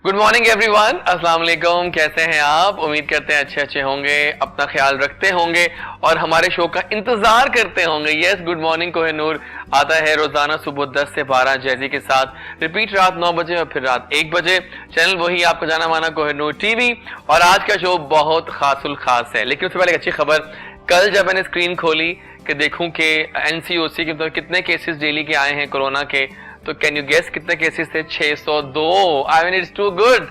Good morning everyone, अस्सलाम वालेकुम। कैसे हैं आप? उम्मीद करते हैं अच्छे होंगे, अपना ख्याल रखते होंगे और हमारे शो का इंतजार करते होंगे। यस, गुड मॉर्निंग कोहिनूर आता है रोजाना सुबह 10 से 12 जैजी के साथ, रिपीट रात 9 बजे और फिर रात 1 बजे। चैनल वही आपका जाना माना कोहिनूर टीवी। और आज का शो बहुत खासुल खास है, लेकिन उससे पहले एक अच्छी खबर। कल जब मैंने स्क्रीन खोली कि देखूं कि एनसीओसी के तो कितने केसेस डेली के आए हैं कोरोना के, तो कैन यू गेस कितने केसेस थे? 602। I mean it's too good.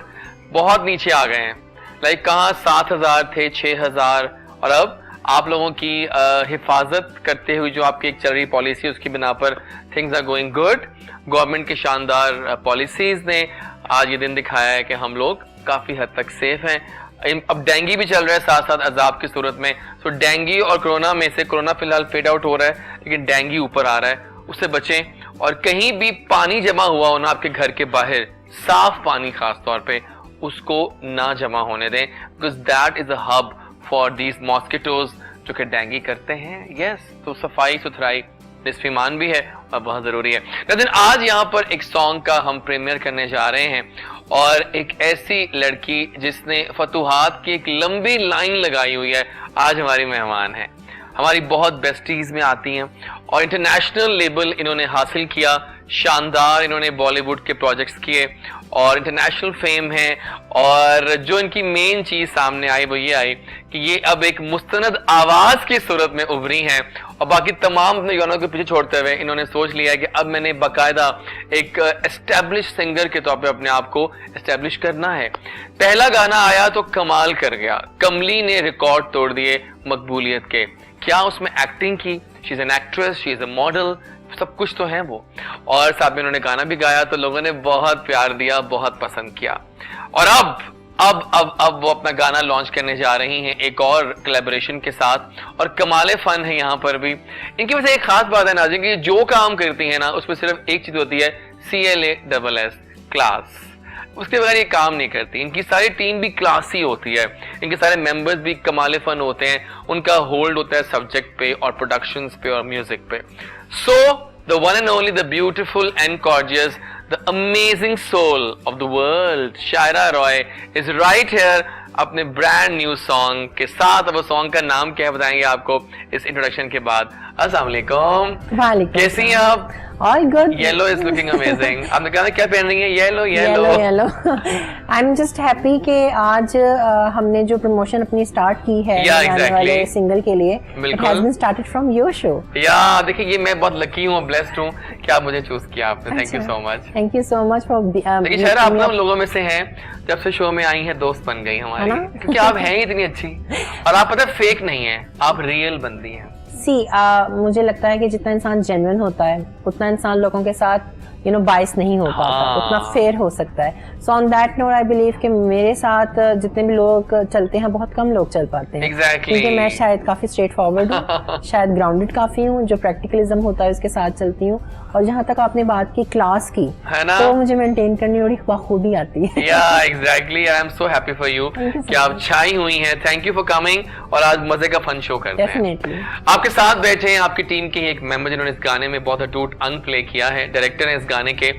बहुत नीचे आ गए हैं। लाइक कहाँ 7000 थे, 6000। और अब आप लोगों की हिफाजत करते हुए जो आपकी एक चल रही पॉलिसी, उसकी बिना पर things are going good. Government की शानदार पॉलिसीज ने आज ये दिन दिखाया है कि हम लोग काफी हद तक सेफ हैं। अब डेंगू भी चल रहा है साथ साथ अजाब की सूरत में। तो डेंगू और कोरोना में से कोरोना फिलहाल फेड आउट हो रहा है, लेकिन डेंगू ऊपर आ रहा है, उससे बचें। और कहीं भी पानी जमा हुआ हो ना आपके घर के बाहर, साफ पानी खास तौर पे, उसको ना जमा होने दें, because that is a hub for these mosquitoes जो कि डेंगू करते हैं। यस, तो सफाई सुथराई निस्फ ईमान भी है और बहुत जरूरी है। लेकिन आज यहाँ पर एक सॉन्ग का हम प्रीमियर करने जा रहे हैं और एक ऐसी लड़की जिसने फतूहात की एक लंबी लाइन लगाई हुई है, आज हमारी मेहमान है। हमारी बहुत बेस्टीज में आती हैं और इंटरनेशनल लेवल इन्होंने हासिल किया। शानदार इन्होंने बॉलीवुड के प्रोजेक्ट्स किए और इंटरनेशनल फेम है। और जो इनकी मेन चीज सामने आई वो ये आई कि ये अब एक मुस्तनद आवाज की सूरत में उभरी हैं और बाकी तमाम अपने गानों के पीछे छोड़ते हुए इन्होंने सोच लिया है कि अब मैंने बाकायदा एक एस्टेब्लिश सिंगर के तौर पे अपने आप को एस्टेब्लिश करना है। पहला गाना आया तो कमाल कर गया, कमली ने रिकॉर्ड तोड़ दिए मकबूलियत के। क्या उसमें एक्टिंग की, she is an actress, she is a model, सब कुछ तो है वो। और साथ में उन्होंने गाना भी गाया तो लोगों ने बहुत प्यार दिया, बहुत पसंद किया। और अब वो अपना गाना लॉन्च करने जा रही हैं एक और कोलैबोरेशन के साथ, और कमाले फन है यहाँ पर भी। इनकी वजह एक खास बात है नाज़रीन कि जो काम करती है ना उसमें सिर्फ एक चीज होती है, CLASS, क्लास। उसके बगैर ये काम नहीं करती। इनकी सारी टीम भी क्लासी होती है, इनके सारे मेंबर्स भी कमाले फन होते हैं, उनका होल्ड होता है सब्जेक्ट पे और प्रोडक्शंस पे और म्यूजिक पे। So the one and only, the beautiful and gorgeous, the amazing soul of the world, Shaira Roy is right here अपने ब्रांड न्यू सॉन्ग के साथ। अब वो सॉन्ग का नाम क्या है बताएंगे आपको इस इंट्रोडक्शन के बाद। अस्सलाम वालेकुम, कैसी हैं आप? All good. Yellow is looking amazing. आपने कहा क्या पहन रही है? येलो। I'm just happy कि आज हमने जो प्रमोशन अपनी स्टार्ट की है आने वाले सिंगल के लिए, it has been started from your show. देखिए ये मैं बहुत लकी हूँ, ब्लेस्ड हूँ कि आप मुझे चूज किया आपने। Thank you so much. Thank you so much for. देखिए शायद आप ना लोगों में से हैं, जब से शो में आई हैं दोस्त बन गई हमारी, क्योंकि आप हैं इतनी अच्छी और आप पता है फेक नहीं है, आप रियल बनती हैं। मुझे लगता है कि जितना इंसान जेन्युइन होता है उतना इंसान लोगों के साथ बाइस नहीं हो पाता, उतना फेयर हो सकता है। So on that note I believe कि मेरे साथ जितने भी लोग चलते हैं बहुत कम लोग चल पाते हैं। क्योंकि मैं शायद काफी स्ट्रेट फॉरवर्ड हूँ, शायद ग्राउंडेड काफी हूँ, जो प्रैक्टिकलिज्म होता है उसके साथ चलती हूँ। और जहाँ तक आपने बात की क्लास की, तो मुझे मेंटेन करनी बड़ी बखूबी आती है। Exactly, I am so happy for you कि आप छाई हुई हैं। थैंक यू फॉर कमिंग और आज मजे का फन शो करते हैं। आपके साथ बैठे हैं आपकी टीम के एक मेंबर जिन्होंने इस गाने में बहुत अटूट अंग प्ले किया है, डायरेक्टर है इस गाने के,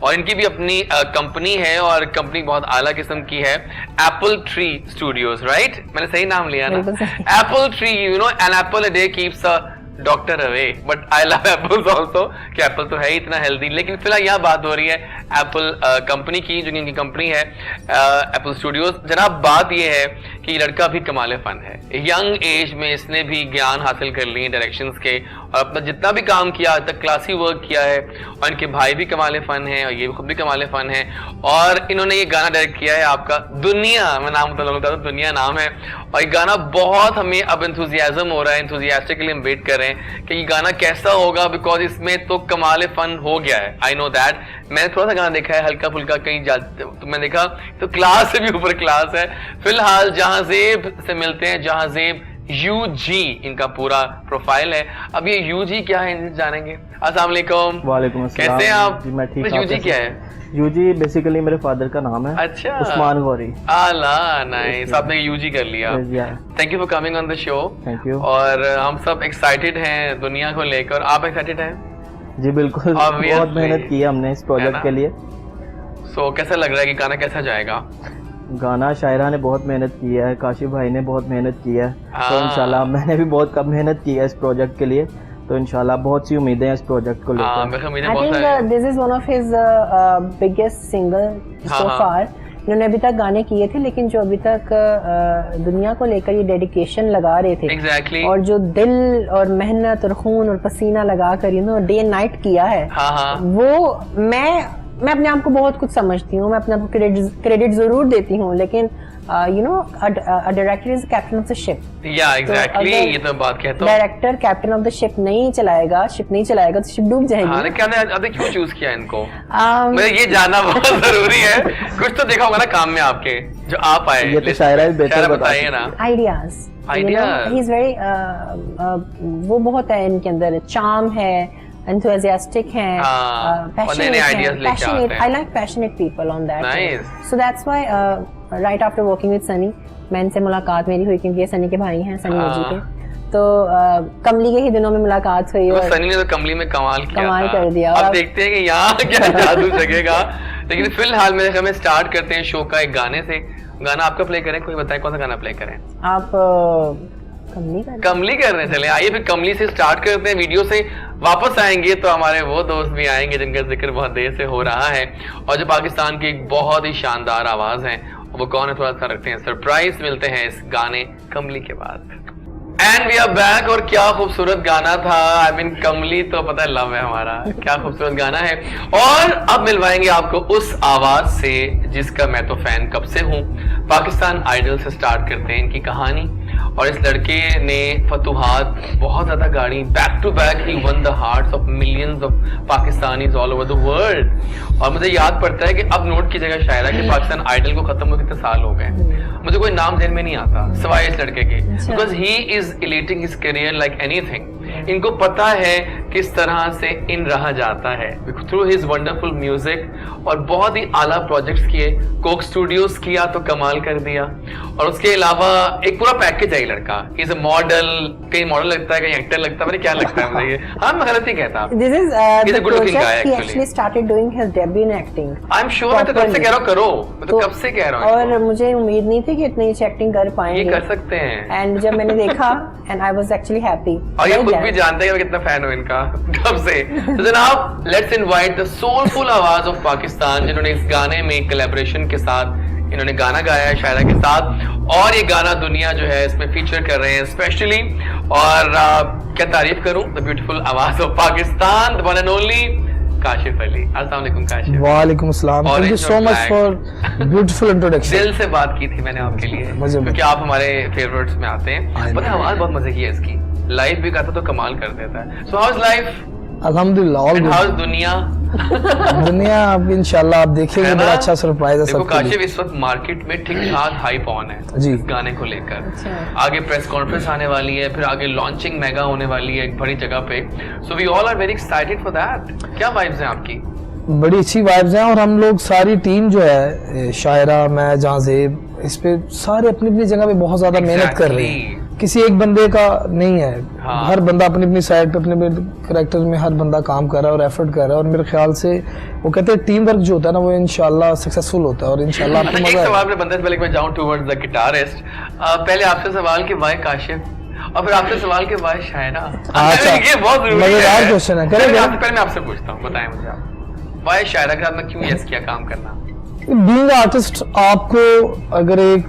और इनकी भी अपनी कंपनी है और कंपनी बहुत आला किस्म की है, एप्पल ट्री स्टूडियोज। राइट, मैंने सही नाम लिया ना? Apple tree, you know, an apple a day keeps a doctor away, but I love apples also, कि एप्पल तो है ही इतना हेल्दी। लेकिन फिलहाल यहाँ बात हो रही है एप्पल कंपनी की, जो इनकी कंपनी है एप्पल स्टूडियोज। जनाब बात ये है कि ये लड़का भी कमाले फन है, यंग एज में इसने भी ज्ञान हासिल कर लिए डायरेक्शंस के और अपना जितना भी काम किया आज तक क्लासी वर्क किया है। और इनके भाई भी कमाले फन है और ये खुद भी कमाले फन है। और इन्होंने ये गाना डायरेक्ट किया है आपका दुनिया, मैं नाम बता दूं, दुनिया नाम है। और ये गाना बहुत हमें अब एंथुजियाज्म हो रहा है, एंथुजियास्टिकली हम वेट कर रहे हैं कि ये गाना कैसा होगा, बिकॉज इसमें तो कमाले फन हो गया है। आई नो दैट, मैंने थोड़ा सा गाना देखा है हल्का फुल्का कहीं तो मैं देखा तो क्लास से भी ऊपर क्लास है। फिलहाल जहांजेब से मिलते हैं, जहांजेब UG इनका पूरा प्रोफाइल है। अब ये UG क्या है जानेंगे। अस्सलाम वालेकुम। वालेकुम अस्सलाम। कैसे हैं आप? जी मैं ठीक। UG क्या है? UG बेसिकली मेरे फादर का नाम है। अच्छा, उस्मान गौरी। आला, नाइस, आपने UG कर लिया। Thank you for coming on the show. Thank you. और हम सब एक्साइटेड हैं दुनिया को लेकर, आप एक्साइटेड हैं? जी बिल्कुल, बहुत मेहनत की है हमने इस प्रोजेक्ट के लिए। सो कैसा लग रहा है कि गाना कैसा जाएगा? गाना शायरा ने बहुत मेहनत की है, काशिफ भाई ने बहुत मेहनत की है, तो हाँ। इंशाल्लाह मैंने भी बहुत कम मेहनत की है इस प्रोजेक्ट के लिए, तो इंशाल्लाह बहुत सी उम्मीदें हैं इस प्रोजेक्ट को हाँ, लेकर। मेरे I बहुत think सारे this is one of his biggest single हाँ, so हाँ। far. इन्होंने अभी तक गाने किए थे, लेकिन जो अभी तक दुनिया को लेकर ये डेडिकेशन लगा रहे थे एग्जैक्टली और जो दिल और मेहनत और खून और पसीना लगा कर डे एंड नाइट किया है, हाँ हाँ वो मैं अपने आप को बहुत कुछ समझती हूँ, मैं अपने आप को क्रेडिट जरूर देती हूँ, लेकिन you know a director is captain of the ship. या एग्जैक्टली अगर ये तो बात कहता हूँ। Director captain of the ship नहीं चलाएगा तो शिप डूब जाएगी। हाँ, क्या अभी क्यों चूज किया इनको? Um, मुझे ये जानना बहुत जरूरी है। कुछ तो देखा होगा ना काम में आपके, जो आप आए। ये तो शायरा भी बेहतर शायरा बता बताइए ना। ideas. Ideas. He's very वो बहुत है इनके अंदर, चार्म है, enthusiastic है, हाँ, और passionate नए-नए है, ideas लेके आते passionate. हैं। I like passionate people on that. Nice. So that's why right after working with Sunny, मैं इनसे मुलाकात मेरी हुई क्योंकि ये सनी के भाई हैं, सनी हाँ। मजी के, तो कमली के ही दिनों में मुलाकात हुई तो और सनी ने तो कमली में कमाल किया कमाल था। कर दिया। और अब अब- देखते हैं कि यहाँ क्या जादू जगेगा। लेकिन फिलहाल मेरे हमें स्टार्ट करते हैं शो का एक गाने से। गाना आपका प्ले करें, कोई बताए कौन सा गाना प्ले करें? आप कमली का कमली करने चले, आइए फिर कमली से स्टार्ट करते हैं। वीडियो से वापस आएंगे तो हमारे वो दोस्त भी आएंगे जिनका जिक्र बहुत देर से हो रहा है और जो पाकिस्तान की एक बहुत ही शानदार आवाज है, वो कौन है थोड़ा सा रखते हैं सरप्राइज। मिलते हैं इस गाने कमली के बाद। And we are back. और क्या खूबसूरत गाना था। आई मीन कमली तो पता है लव है हमारा, क्या खूबसूरत गाना है। और अब मिलवाएंगे आपको उस आवाज से जिसका मैं तो फैन कब से हूँ। पाकिस्तान आइडल से स्टार्ट करते हैं इनकी कहानी। और इस लड़के ने फतुहात बहुत ज्यादा गाड़ी, back to back he won the hearts of millions of Pakistanis all over the world. और मुझे याद पड़ता है कि अब नोट की जगह शायरा कि पाकिस्तान आइडल को खत्म हुए कितने साल हो गए, मुझे कोई नाम ध्यान में नहीं आता सिवाय इस लड़के के, because he is elating his career like anything. इनको पता है किस तरह से इन रहा जाता है थ्रू हिज वंडरफुल म्यूजिक। और बहुत ही आला प्रोजेक्ट्स किए, कोक स्टूडियोज किया तो कमाल कर दिया। और उसके अलावा एक पूरा पैकेज है ये लड़का। इज अ मॉडल, कहीं मॉडल लगता है, कहीं एक्टर लगता है, मैंने क्या लगता है मुझे ये। हाँ, मैं गलत ही कहता। This is He's the a good looking guy, project he actually. actually started doing his debut in acting. I am sure, मैं तो कब से कह रहा हूँ करो, मैं तो कब से कह रहा हूँ और इसको। मुझे उम्मीद नहीं थी कि इतनी अच्छी एक्टिंग कर ये पाएंगे। कर सकते हैं। एंड जब मैंने देखा and I was actually happy. और ये खुद भी जानते हैं मैं कितना फैन हूँ इनका कब से। तो जनाब लेट्स इनवाइट द सोलफुल आवाज ऑफ पाकिस्तान, जिन्होंने इस गाने में कोलैबोरेशन के साथ इन्होंने गाना गाया है शायरा के साथ। और ये गाना दुनिया जो है इसमें फीचर कर रहे हैं स्पेशली। और क्या तारीफ करूं, द ब्यूटीफुल आवाज of Pakistan, the one and only Kashif Ali. अस्सलाम वालेकुम काशिफ। वालेकुम अस्सलाम। Thank you so much for beautiful introduction. दिल से बात की थी मैंने आपके लिए मजे में। क्योंकि आप हमारे फेवरेट्स में आते हैं। पता है आवाज बहुत मजे की है इसकी, लाइव भी गाता तो कमाल कर देता है। सो हाउ इज लाइफ अल्हम्दुलिल्लाह all and good. How is दुनिया? दुनिया अब इंशाल्लाह आप देखेंगे, है ना? बड़ा अच्छा सरप्राइज है देखो सबके काशिफ लिए। इस वक्त मार्केट में ठीक ठाक हाइप ऑन है जी। इस गाने को लेकर। अच्छा। आगे प्रेस कॉन्फ्रेंस आने वाली है, फिर आगे लॉन्चिंग मेगा होने वाली है एक बड़ी जगह पे। So we all are very excited for that. क्या वाइब्स हैं आपकी? बड़ी अच्छी वाइब्स हैं और हम लोग सारी टीम जो है, शायरा, मैं, जहांजेब, इस पे सारे अपनी अपनी जगह पे बहुत ज्यादा मेहनत कर रहे हैं। किसी एक बंदे का नहीं है। हाँ। हर बंदा अपनी अपनी साइड पे अपने कैरेक्टर में हर बंदा काम कर रहा है और एफर्ट कर रहा है। और मेरे ख्याल से वो कहते हैं टीम वर्क जो होता है ना, वो इंशाल्लाह सक्सेसफुल होता है और इंशाल्लाह आपको अच्छा, एक मजा सवाल आएगा। अपने बंदे से पहले मैं जाऊं टुवर्ड्स द गिटारिस्ट। पहले आपसे सवाल कि वाई काशिफ, और फिर आपसे सवाल कि वाई शायरा। अच्छा, ये बहुत जरूरी मजेदार है। क्वेश्चन है, करेंगे? पहले मैं आपसे पूछता हूँ, बताएं मुझे आप वाई शायरा के साथ में क्यों यस किया काम करना? बीइंग आर्टिस्ट, आपको अगर एक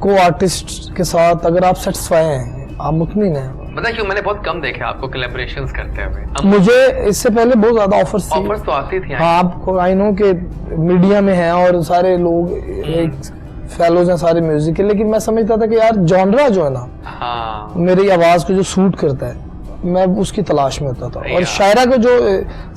को आर्टिस्ट के साथ अगर आप सेटिस्फाई हैं, आप मुतमिन हैं। पता है क्यों, मैंने बहुत कम देखे आपको कोलैबोरेशंस करते हुए। मुझे इससे पहले बहुत ज्यादा ऑफर्स थी। ऑफर्स तो आती थी। हाँ, आपको आई नो के मीडिया में हैं और सारे लोग एक फेलोज हैं सारे म्यूजिक के, लेकिन मैं समझता था कि यार जॉनरा जो है ना, हाँ, मेरी आवाज को जो सूट करता है, मैं उसकी तलाश में होता था। और यार। शायरा को जो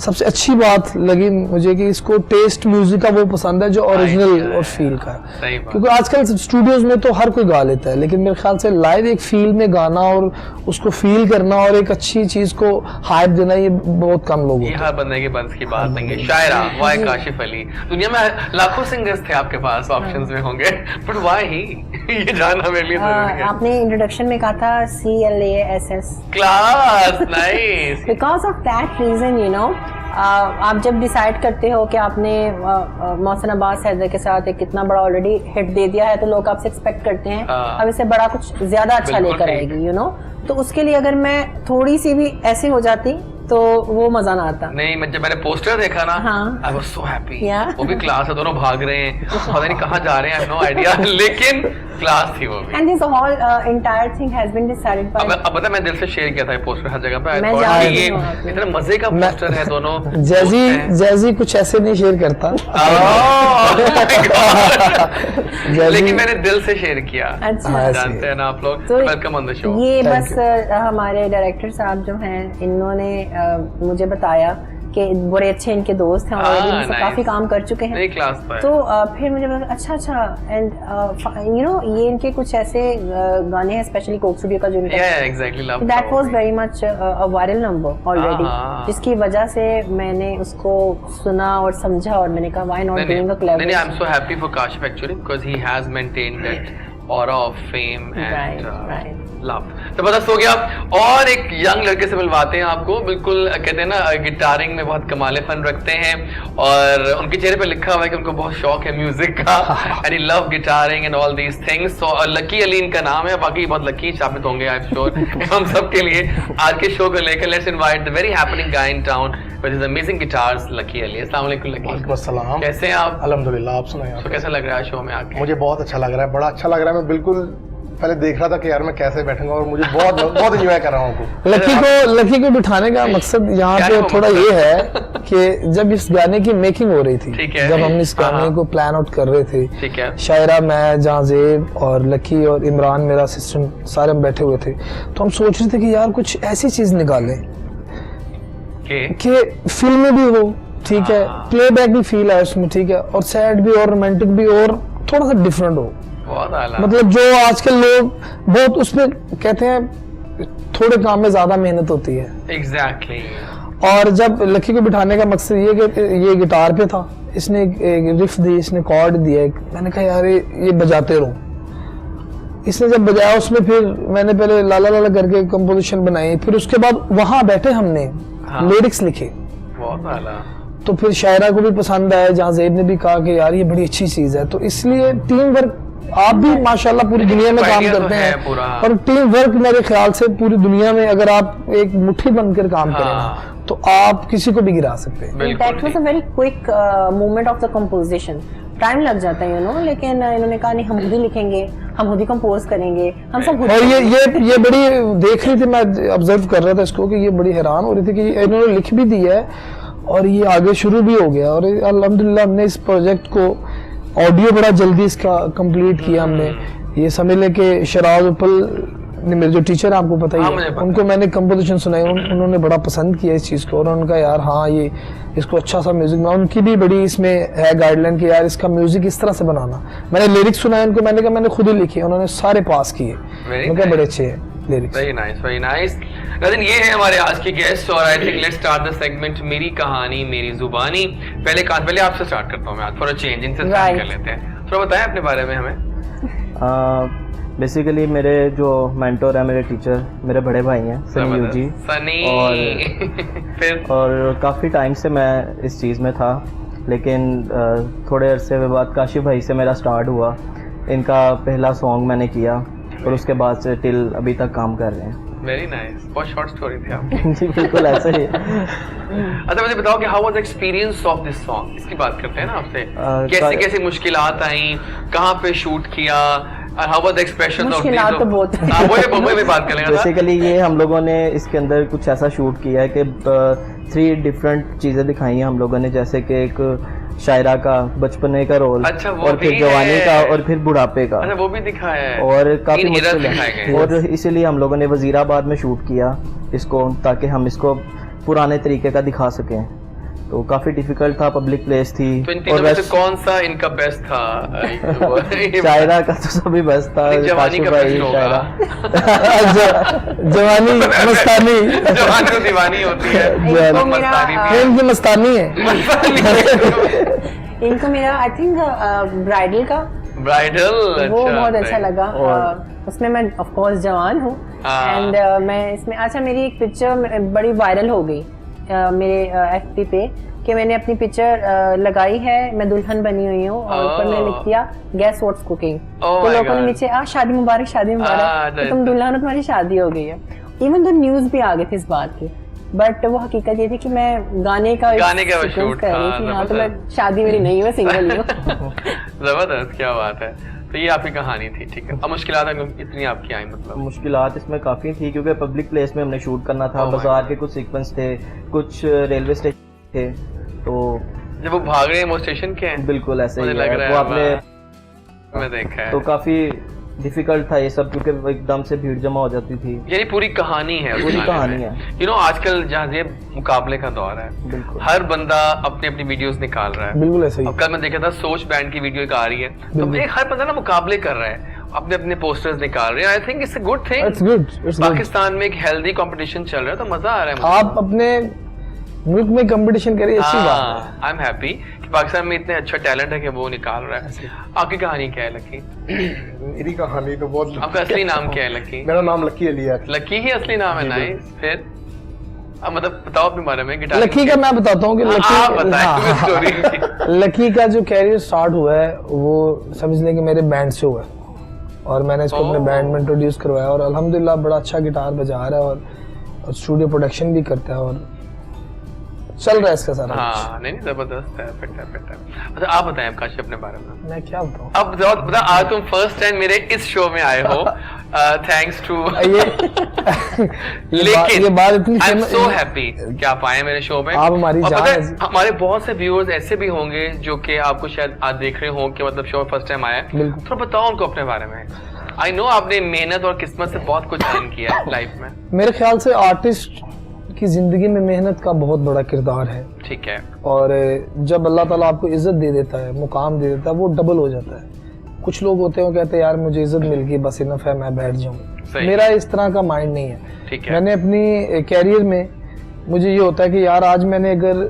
सबसे अच्छी बात लगी मुझे कि इसको टेस्ट म्यूजिक का वो पसंद है जो ओरिजिनल और फील का है। सही बात। क्योंकि आजकल स्टूडियोज में तो हर कोई गा लेता है, लेकिन मेरे ख्याल से लाइव एक फील में गाना और उसको फील करना और एक अच्छी चीज को हाइप देना, ये बहुत कम लोग ये होते हैं। हर बंदे के बस की बात नहीं है। शायरा, वाई काशिफ अली। दुनिया में लाखों सिंगर्स थे आपके पास, ऑप्शंस में होंगे, बट वाई ही? ये जानना मेरे लिए जरूरी है। आपने इंट्रोडक्शन में कहा था CLASS। Class, nice. Because of that reason, you know, आप जब डिसाइड करते हो कि आपने मोहसिन अब्बास हैदर के साथ एक कितना बड़ा ऑलरेडी हिट दे दिया है, तो लोग आपसे एक्सपेक्ट करते हैं अब इससे बड़ा कुछ ज्यादा अच्छा लेकर आएगी, यू नो। तो उसके लिए अगर मैं थोड़ी सी भी ऐसे हो जाती तो वो मजा ना आता। नहीं, जब मैंने पोस्टर देखा ना, आई वाज सो हैप्पी। वो भी क्लास है, दोनों भाग रहे हैं, पता नहीं कहाँ जा रहे हैं, आई हैव नो आइडिया, लेकिन क्लास थी वो भी। And this whole entire thing has been decided by. अब पता मैं दिल से शेयर किया था ये पोस्टर हर जगह पे। मैं ये इतना मजे का पोस्टर है दोनों। जैजी कुछ ऐसे नहीं शेयर करता, लेकिन मैंने दिल से शेयर किया। अच्छा, जानते हैं ना आप लोग। Welcome on the show. ये बस हमारे डायरेक्टर साहब जो हैं, इन्होंने मुझे बताया कि बड़े अच्छे इनके दोस्त हैं और इनसे काफी काम कर चुके हैं। क्लास पर। तो फिर मुझे लगा अच्छा एंड यू नो ये इनके कुछ ऐसे गाने हैं, स्पेशली कोक स्टूडियो का जो इनका that was very much a viral number already, जिसकी वजह से मैंने उसको सुना और समझा और मैंने कहा why not doing a clever. नहीं, I am so happy for Kashif actually because he has maintained that aura of fame and love. जबरदस्त हो गया। और एक यंग लड़के से मिलवाते हैं आपको, बिल्कुल कहते हैं ना गिटारिंग में बहुत कमाले फन रखते हैं और उनके चेहरे पे लिखा हुआ है कि उनको बहुत शौक है म्यूजिक का and he love guitaring and all these things. So lucky Ali इनका नाम है, बाकी बहुत लकी साबित होंगे आई एम श्योर हम सब के लिए। आज के शो को लेकर let's invite the very happening guy in town with his amazing guitars, lucky Ali. अस्सलाम वालेकुम लकी। वालेकुम अस्सलाम। कैसे हैं आप? अल्हम्दुलिल्लाह, आप सुनाइए। तो कैसा लग रहा है शो में आके? मुझे बहुत अच्छा लग रहा है, बड़ा अच्छा लग रहा है। मैं बिल्कुल पहले देख रहा था कि यार मैं कैसे बैठूंगा और मुझे बहुत बहुत एंजॉय कर रहा हूँ। लकी को बिठाने का मकसद यहाँ पे थोड़ा ये है कि जब इस गाने की मेकिंग हो रही थी, जब हम इस गाने को प्लान आउट कर रहे थे, शायरा, मैं, जाजेब और लकी और इमरान मेरा असिस्टेंट, सारे हम बैठे हुए थे, तो हम सोच रहे थे कि यार कुछ ऐसी चीज निकालें कि फिल्म में भी हो, ठीक है, प्लेबैक भी फील है उसमें, ठीक है, और सैड भी और रोमांटिक भी और थोड़ा सा डिफरेंट हो। मतलब जो आजकल लोग बहुत उसमें कहते हैं थोड़े काम में ज्यादा मेहनत होती है। एग्जैक्टली। और जब लकी को बिठाने का मकसद ये कि ये गिटार पे था, इसने एक रिफ दी, इसने कॉर्ड दिया, मैंने कहा यार ये बजाते रहो। इसने जब बजाया उसमें फिर मैंने पहले लाला लाला करके कंपोजिशन बनाई, फिर उसके बाद वहां बैठे हमने लिरिक्स लिखे। तो फिर शायरा को भी पसंद आया, जहाँ ज़ेब ने भी कहा कि यार ये बड़ी अच्छी चीज है। तो इसलिए टीम वर्क, आप भी माशाल्लाह पूरी दुनिया में काम करते हैं और टीम वर्क मेरे ख्याल से पूरी दुनिया में अगर आप एक मुट्ठी बनकर काम करें ना, तो आप किसी को भी गिरा सकते हैं। That was a very quick movement of the composition. Time लग जाता है, यू नो, लेकिन इन्होंने कहा नहीं, हम खुद ही लिखेंगे, हम खुद ही कंपोज करेंगे, हम सब खुद। और ये बड़ी देख रही थी, मैं ऑब्जर्व कर रहा था इसको कि ये बड़ी हैरान हो रही थी कि इन्होंने लिख भी दिया है और ये आगे शुरू भी हो गया। और अल्हम्दुलिल्लाह हमने इस प्रोजेक्ट को ऑडियो बड़ा जल्दी इसका कंप्लीट किया हमने। ये समझ ले कि शराज उपल ने, मेरे जो टीचर आपको पता ही है, उनको मैंने कंपोजिशन सुनाई, उन्होंने बड़ा पसंद किया इस चीज़ को और उनका यार हाँ ये इसको अच्छा सा म्यूजिक बना। उनकी भी बड़ी इसमें है गाइडलाइन कि यार इसका म्यूजिक इस तरह से बनाना। मैंने लिरिक्स सुनाए उनको, मैंने कहा मैंने खुद ही लिखे, उन्होंने सारे पास किए, उनके बड़े अच्छे हैं lyrics. Very nice, very nice. लेकिन ये है हमारे आज के गेस्ट और I think let's start the segment मेरी कहानी मेरी जुबानी। पहले आपसे स्टार्ट करता हूँ मैं आज, थोड़ा चेंज इनसे स्टार्ट कर लेते हैं। थोड़ा बताएं अपने बारे में हमें। बेसिकली मेरे जो मेंटोर है, मेरे टीचर, मेरे बड़े भाई हैं सनी यू जी। और काफ़ी टाइम से मैं इस चीज़ में था, लेकिन थोड़े अरसे के बाद काशिफ भाई से मेरा स्टार्ट हुआ। इनका पहला सॉन्ग मैंने किया और उसके बाद से टिल अभी तक काम कर रहे हैं। वेरी नाइस, बहुत शॉर्ट स्टोरी थी आपकी। जी बिल्कुल ऐसे ही। अच्छा मुझे बताओ कि how was experience of this song, इसकी बात करते हैं ना आपसे। कैसे कैसे मुश्किलात आई, कहाँ पे शूट किया, और how was the expression of this. तो बहुत वो भी बात करेंगे। बेसिकली ये हम लोगों ने इसके अंदर कुछ ऐसा शूट किया है कि 3 डिफरेंट चीजें दिखाई हैं हम लोगों ने, जैसे कि एक शायरा का बचपने का रोल, अच्छा, और फिर जवानी का और फिर बुढ़ापे का। अच्छा, वो भी दिखाया है और काफी मुश्किल है। और इसीलिए हम लोगों ने वजीराबाद में शूट किया इसको, ताकि हम इसको पुराने तरीके का दिखा सकें। तो काफी डिफिकल्ट था, पब्लिक प्लेस थी। और वैसे कौन सा इनका बेस्ट था? शायरा का तो सभी बेस्ट था। जवानी का बेस्ट होगा। जवानी मस्तानी, जवानी तो दीवानी होती है, इनकी मस्तानी है। इनको मेरा आई थिंक ब्राइडल वो बहुत अच्छा लगा। उसमें मैं ऑफ कोर्स जवान हूँ एंड मैं इसमें, अच्छा मेरी एक पिक्चर बड़ी वायरल हो गई मेरे FB पे कि मैंने अपनी पिक्चर लगाई है, मैं दुल्हन बनी हुई हूँ और ऊपर मैंने लिख दिया गेस व्हाट्स कुकिंग। तो लोगों ने नीचे शादी मुबारक, शादी मुबारक, तो तुम दुल्हन हो, तुम्हारी शादी हो गई है। इवन तो न्यूज भी आ गई थी इस बात की, बट वो हकीकत ये थी कि मैं गाने का शूट कर रही थी। हाँ, तो मैं शादी मेरी नहीं है, सिंगल ही हूँ। जबरदस्त, क्या बात है। तो ये आपकी कहानी थी, ठीक है। अब मुश्किलात इतनी आपकी आई, मतलब मुश्किलात इसमें काफ़ी थी क्योंकि पब्लिक प्लेस में हमने शूट करना था, Oh my बाजार God. के कुछ सीक्वेंस थे, कुछ रेलवे स्टेशन थे, तो जब वो भाग रहे हैं वो स्टेशन के हैं, बिल्कुल ऐसे ही मुझे लग है। रहा वो है आपने मैं देखा है। तो काफ़ी डिफिकल्ट था ये सब क्योंकि वो एकदम से भीड़ जमा हो जाती थी। यानी पूरी कहानी है, पूरी कहानी है। यू नो आजकल जहाँ ये मुकाबले का दौर है, बिल्कुल हर बंदा अपनी अपनी वीडियोस निकाल रहा है। बिल्कुल ऐसे ही। अब कल मैं देखा था सोच बैंड की वीडियो एक आ रही है, तो बिल्कुल। एक हर बंदा ना मुकाबले कर रहा है, अपने अपने पोस्टर्स निकाल रहे हैं। I think it's a good thing. It's good, it's good. Pakistan में एक हेल्दी कंपटीशन चल रहा है, तो मजा आ रहा है मुझे। आप अपने मुल्क में कंपटीशन करिए, अच्छी बात है। आई एम हैप्पी कि पाकिस्तान में इतने अच्छा टैलेंट है कि वो निकाल रहा है। आपकी कहानी क्या है लकी? मेरी कहानी तो बहुत। आपका असली नाम क्या है लकी? मेरा नाम लकी अली है। लकी ही असली नाम है? नाइस। फिर अब मतलब बताओ अपने बारे में। गिटार लकी का मैं बताता हूँ कि आप बताएं हाँ, स्टोरी। लकी का जो कैरियर स्टार्ट हुआ है वो समझ लें कि मेरे बैंड से हुआ है, और मैंने इसको अपने बैंड में इंट्रोड्यूस करवाया, और अल्हम्दुलिल्लाह बड़ा अच्छा गिटार बजा रहा है और स्टूडियो प्रोडक्शन भी करता है, और चल रहा है इसका सारा हाँ, नहीं जबरदस्त है, फिट है। अच्छा आप बताएं काशी अपने बारे में। कुछ। मैं क्या बताऊँ अब बता, आज तुम फर्स्ट टाइम मेरे इस शो में आए हो, थैंक्स टू लेकिन ये बात इतनी I am famous- so happy कि आप आए मेरे शो में। आप हमारी और जान पता है, है जी। हमारे बहुत से व्यूअर्स ऐसे भी होंगे जो कि आपको शायद आज देख रहे हो कि मतलब शो फर्स्ट टाइम आया है, बिल्कुल। थोड़ा बताओ उनको अपने बारे में। आई नो आपने मेहनत और किस्मत से बहुत कुछ अर्न किया है लाइफ में, मेरे ख्याल से आर्टिस्ट की जिंदगी में मेहनत का बहुत बड़ा किरदार है, ठीक है। और जब अल्लाह ताला आपको इज्जत दे देता है, मुकाम दे देता है, वो डबल हो जाता है। कुछ लोग होते हैं वो कहते हैं यार मुझे इज्जत मिल गई बस इनफ है, मैं बैठ जाऊँ। सही। मेरा इस तरह का माइंड नहीं है। ठीक है। मैंने अपनी कैरियर में मुझे ये होता है कि यार आज मैंने अगर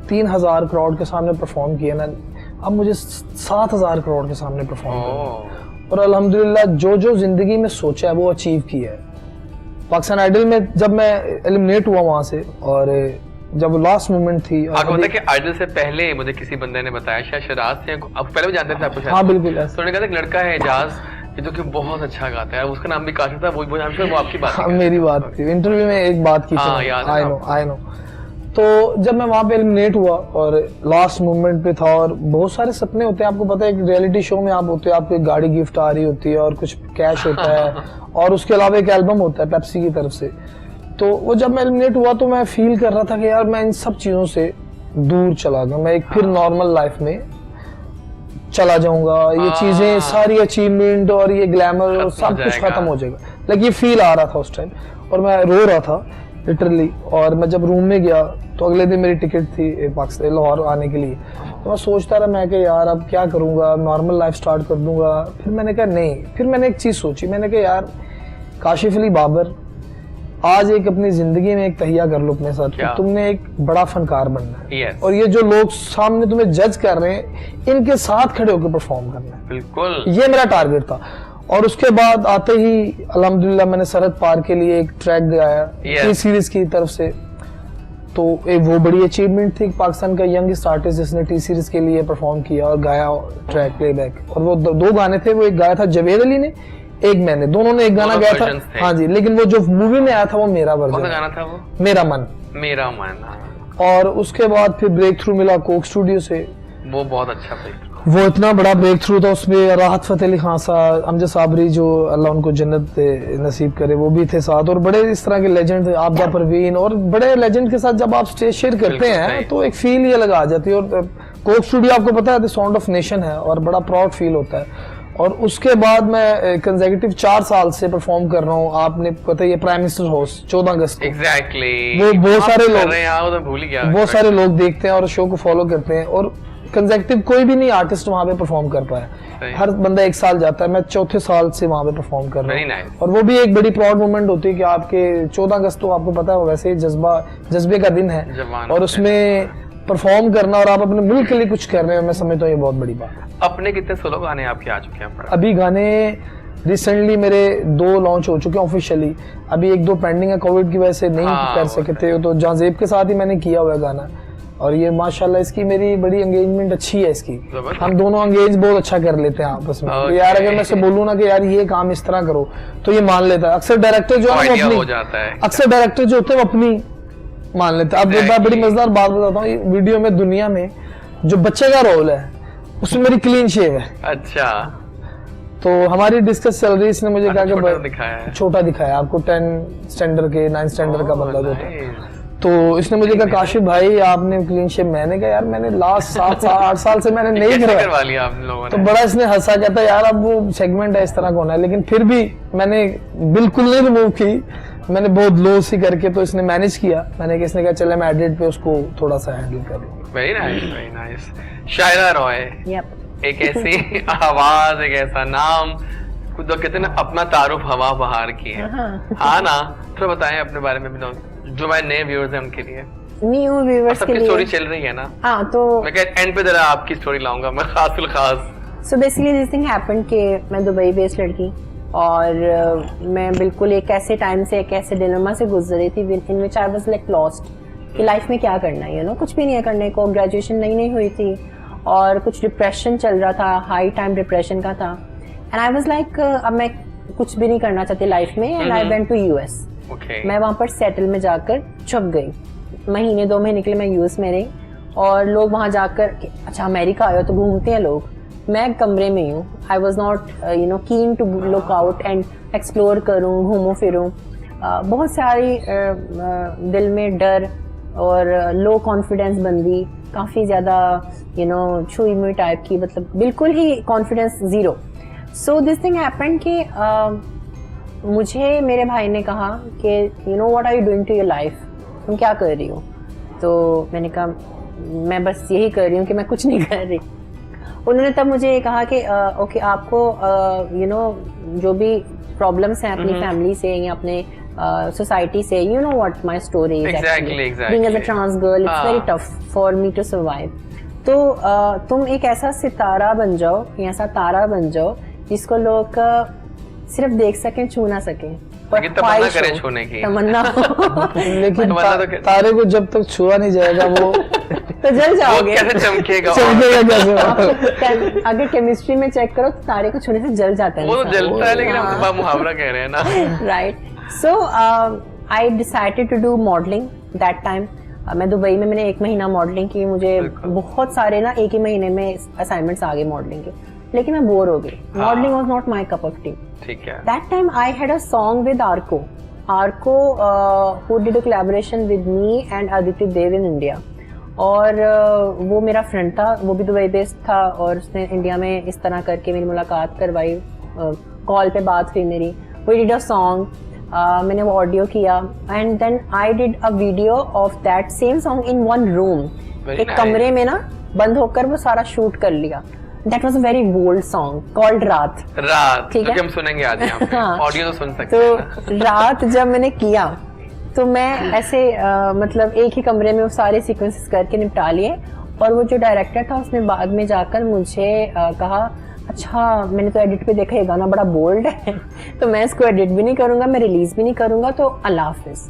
3000 करोड़ के सामने परफॉर्म किया ना, अब मुझे 7000 करोड़ के सामने परफॉर्म करना है। ओह, और अल्हम्दुलिल्लाह जो जो जिंदगी में सोचा है वो अचीव किया है। पाकिस्तान आइडल में जब मैं एलिमिनेट हुआ वहां से, और जब लास्ट मोमेंट थी, और आपको पता है कि आइडल से पहले मुझे किसी बंदे ने बताया, शायद शराज थे, आप पहले भी जानते थे आपको शायद? हाँ बिल्कुल ऐसा। तो उन्होंने कहा था एक लड़का है एजाज, ये जो कि बहुत अच्छा गाता है, उसका नाम भी काशिफ था, वो I'm sure वो आपकी बात हाँ, है। मेरी बात थी इंटरव्यू में एक बात की हाँ, याद है ना आई नो। तो जब मैं वहाँ पे एलिमिनेट हुआ और लास्ट मोमेंट पे था, और बहुत सारे सपने होते हैं, आपको पता है एक रियलिटी शो में आप होते हो, आपको एक गाड़ी गिफ्ट आ रही होती है और कुछ कैश होता है, और उसके अलावा एक एल्बम होता है पेप्सी की तरफ से। तो वो जब मैं एलिमिनेट हुआ तो मैं फील कर रहा था कि यार मैं इन सब चीज़ों से दूर चला गया, मैं एक फिर नॉर्मल लाइफ में चला जाऊंगा, ये चीजें सारी अचीवमेंट और ये ग्लैमर और सब कुछ खत्म हो जाएगा। लेकिन ये फील आ रहा था उस टाइम, और मैं रो रहा था लिटरली। और मैं जब रूम में गया तो अगले दिन मेरी टिकट थी पाकिस्तान लाहौर आने के लिए, तो मैं सोचता रहा मैं कि यार अब क्या करूंगा, नॉर्मल लाइफ स्टार्ट कर दूंगा। फिर मैंने कहा नहीं, फिर मैंने एक चीज सोची, मैंने कहा यार काशिफ अली बाबर आज एक अपनी जिंदगी में एक तहिया कर लो अपने साथ कि तुमने एक बड़ा फनकार बनना है। Yes. और ये जो लोग सामने तुम्हें जज कर रहे हैं इनके साथ खड़े होकर परफॉर्म करना है, बिल्कुल। ये मेरा टारगेट था। और उसके बाद आते ही अल्हम्दुलिल्लाह मैंने सरहद पार के लिए एक ट्रैक गाया टी सीरीज की तरफ से, तो एक वो बड़ी अचीवमेंट थी, पाकिस्तान का यंगेस्ट आर्टिस्ट जिसने टी सीरीज के लिए परफॉर्म किया और गाया ट्रैक प्लेबैक। और वो दो गाने थे, वो एक गाया था जवेद अली ने, एक मैंने, दोनों ने एक गाना गाया था। हाँ जी, लेकिन वो जो मूवी में आया था वो मेरा वर्जन। कौन सा गाना था वो? मेरा मन। मेरा मन। और उसके बाद फिर ब्रेक थ्रू मिला कोक स्टूडियो से, वो बहुत अच्छा ब्रेक। वो इतना बड़ा ब्रेक थ्रू था, उसमें राहत फतेह अली खान साहब, अमजद साबरी जो अल्लाह उनको जन्नत नसीब करे, वो भी थे साथ, और बड़े इस तरह के लेजेंड थे, आबदा परवीन, और बड़े लेजेंड के साथ जब आप स्टेज शेयर करते हैं तो एक फील ये लगा आ जाती है। और कोक स्टूडियो आपको पता है साउंड ऑफ नेशन है, और बड़ा प्राउड फील होता है। और उसके बाद मैं कंसेक्यूटिव 4 साल से परफॉर्म कर रहा हूँ, आपने पता है ये प्राइम मिनिस्टर हाउस 14 अगस्त एग्जैक्टली, वो बहुत सारे लोग तो भूल ही गया, बहुत सारे लोग देखते हैं और शो को फॉलो करते हैं, और कंसेक्यूटिव कोई भी नहीं आर्टिस्ट वहाँ पे परफॉर्म कर पाया। हर बंदा 1 साल जाता है, मैं 4थे साल से वहाँ पे परफॉर्म कर रहा हूँ। और वो भी एक बड़ी प्राउड मोमेंट होती है कि आपके 14 अगस्त तो आपको पता है वैसे ही जज्बे का दिन है, और उसमें परफॉर्म करना और आप अपने मुल्क के लिए कुछ कर रहे हो, मैं समझता हूँ ये बहुत बड़ी बात है। अपने कितने सोलो गाने आपके आ चुके हैं? अभी गाने रिसेंटली मेरे 2 लॉन्च हो चुके हैं ऑफिशियली, अभी 1-2 पेंडिंग है, कोविड की वजह से नहीं कर सके थे, तो जाजेब के साथ ही मैंने किया हुआ है गाना। और ये माशाल्लाह इसकी मेरी बड़ी एंगेजमेंट अच्छी है इसकी, हम दोनों एंगेज बहुत अच्छा कर लेते हैं आपस में। तो यार अगर मैं से बोलूँ ना कि यार ये काम इस तरह करो तो ये मान लेता है। अक्सर डायरेक्टर जो है वो अपनी, अक्सर डायरेक्टर जो होते हैं वो अपनी मान लेते हैं। अब एक बार बड़ी मजेदार बात बताता हूँ, वीडियो में दुनिया में जो बच्चे का रोल है उसमें मेरी क्लीन शेव है। अच्छा, तो हमारी डिस्कस चल रही, इसने मुझे कहा कि छोटा दिखाया आपको 10 स्टैंडर्ड के 9 स्टैंडर्ड का बंदा जो था, तो इसने मुझे कहा काशिफ भाई आपने क्लीन शेव, मैंने कहा यार मैंने लास्ट 7-8 साल से मैंने नहीं करवा लिया आप लोगों ने। तो बड़ा इसने हंसा, कहता यार अब वो सेगमेंट है इस तरह का होना है, लेकिन फिर भी मैंने बिल्कुल नहीं रिमूव की, मैंने बहुत लो सी करके, तो इसने मैनेज किया। मैंने इसने कहा चले मैं एडिट पे उसको थोड़ा सा हैंडल कर लूँ। Very nice, very nice. Shayra Roy, एक ऐसी आवाज, एक ऐसा नाम, कुछ तो कहते हैं ना अपना तारुफ हवा बहार की है। हाँ ना, थोड़ा बताएं अपने बारे में भी, जो हमारे नए व्यूअर्स हैं उनके लिए, न्यू व्यूअर्स के लिए। स्टोरी चल रही है ना, हाँ, तो मैं कह एंड पे जरा आपकी स्टोरी लाऊंगा मैं खास। So basically this thing happened कि मैं दुबई बेस्ड लड़की, और मैं बिल्कुल एक ऐसे टाइम से, एक ऐसे डिलेमा से गुजर रही थी इन विच आई वाज लाइक लॉस्ट कि लाइफ में क्या करना है, कुछ भी नहीं है करने को। ग्रेजुएशन नहीं हुई थी और कुछ डिप्रेशन चल रहा था, हाई टाइम डिप्रेशन का था, एंड आई वाज लाइक अब मैं कुछ भी नहीं करना चाहती लाइफ में, and I went to US. मैं वहाँ पर सेटल में जाकर छुप गई, 1-2 महीने के लिए मैं यूएस में रही, और लोग वहाँ जाकर अच्छा अमेरिका आए हो तो घूमते हैं लोग, मैं कमरे में हूँ। I was not keen to look out and explore करूँ, घूमूं फिरूँ। बहुत सारी दिल में डर और लो कॉन्फिडेंस बंदी, काफ़ी ज़्यादा छुई मुई टाइप की, मतलब बिल्कुल ही confidence zero. So this thing happened कि मुझे मेरे भाई ने कहा कि what are you doing to your life, तुम क्या कर रही हो? तो मैंने कहा मैं बस यही कर रही हूँ कि मैं कुछ नहीं कर रही। उन्होंने तब मुझे ये कहा कि ओके आपको जो भी प्रॉब्लम्स हैं अपनी फैमिली से या अपने सोसाइटी से, what my story is actually being as a trans girl, it's very tough for me to survive. तो तुम एक ऐसा सितारा बन जाओ या ऐसा तारा बन जाओ जिसको लोग सिर्फ देख सकें, छू ना सकें, पर तमन्ना करें छूने की, तमन्ना लेकिन तारे को जब तक छुआ नहीं जाएगा वो तो जल जाओगे। कैसे चमकेगा कैसे? अगर केमिस्ट्री में चेक करो तो तारे को छूने से जल जाता है, वो तो जलता है, लेकिन हम मुहावरा कह रहे हैं ना, right. So I decided to do modelling that time. मैं दुबई में मैंने 1 महीना मॉडलिंग की, मुझे बहुत सारे ना एक ही महीने में असाइनमेंट्स आ गए मॉडलिंग के, लेकिन मैं बोर हो गई। Modelling was not my cup of tea. ठीक है। That time I had a song with Arko who did a collaboration with me and Aditi Dev in India, और वो मेरा फ्रेंड था, वो भी दुबई बेस्ड था, और उसने इंडिया में इस तरह करके मेरी मुलाकात करवाई, कॉल पे बात हुई मेरी। वी डिड अ सॉन्ग, मैंने वो ऑडियो किया, and then I did a video of that same song in one room, एक कमरे में ना बंद होकर वो सारा शूट कर लिया। That was a very bold song called रात। ठीक है, हम सुनेंगे आज यहाँ पे, ऑडियो तो सुन सकते हैं। तो रात जब मैंने किया तो मैं ऐसे मतलब एक ही कमरे में वो सारे सीक्वेंसेस करके निपटा लिए, और वो जो डायरेक्टर था उसने बाद में जाकर मुझे कहा अच्छा मैंने तो एडिट पे देखा ये गाना बड़ा बोल्ड है तो मैं इसको एडिट भी नहीं करूंगा, मैं रिलीज भी नहीं करूंगा, तो अल्लाह हाफिज।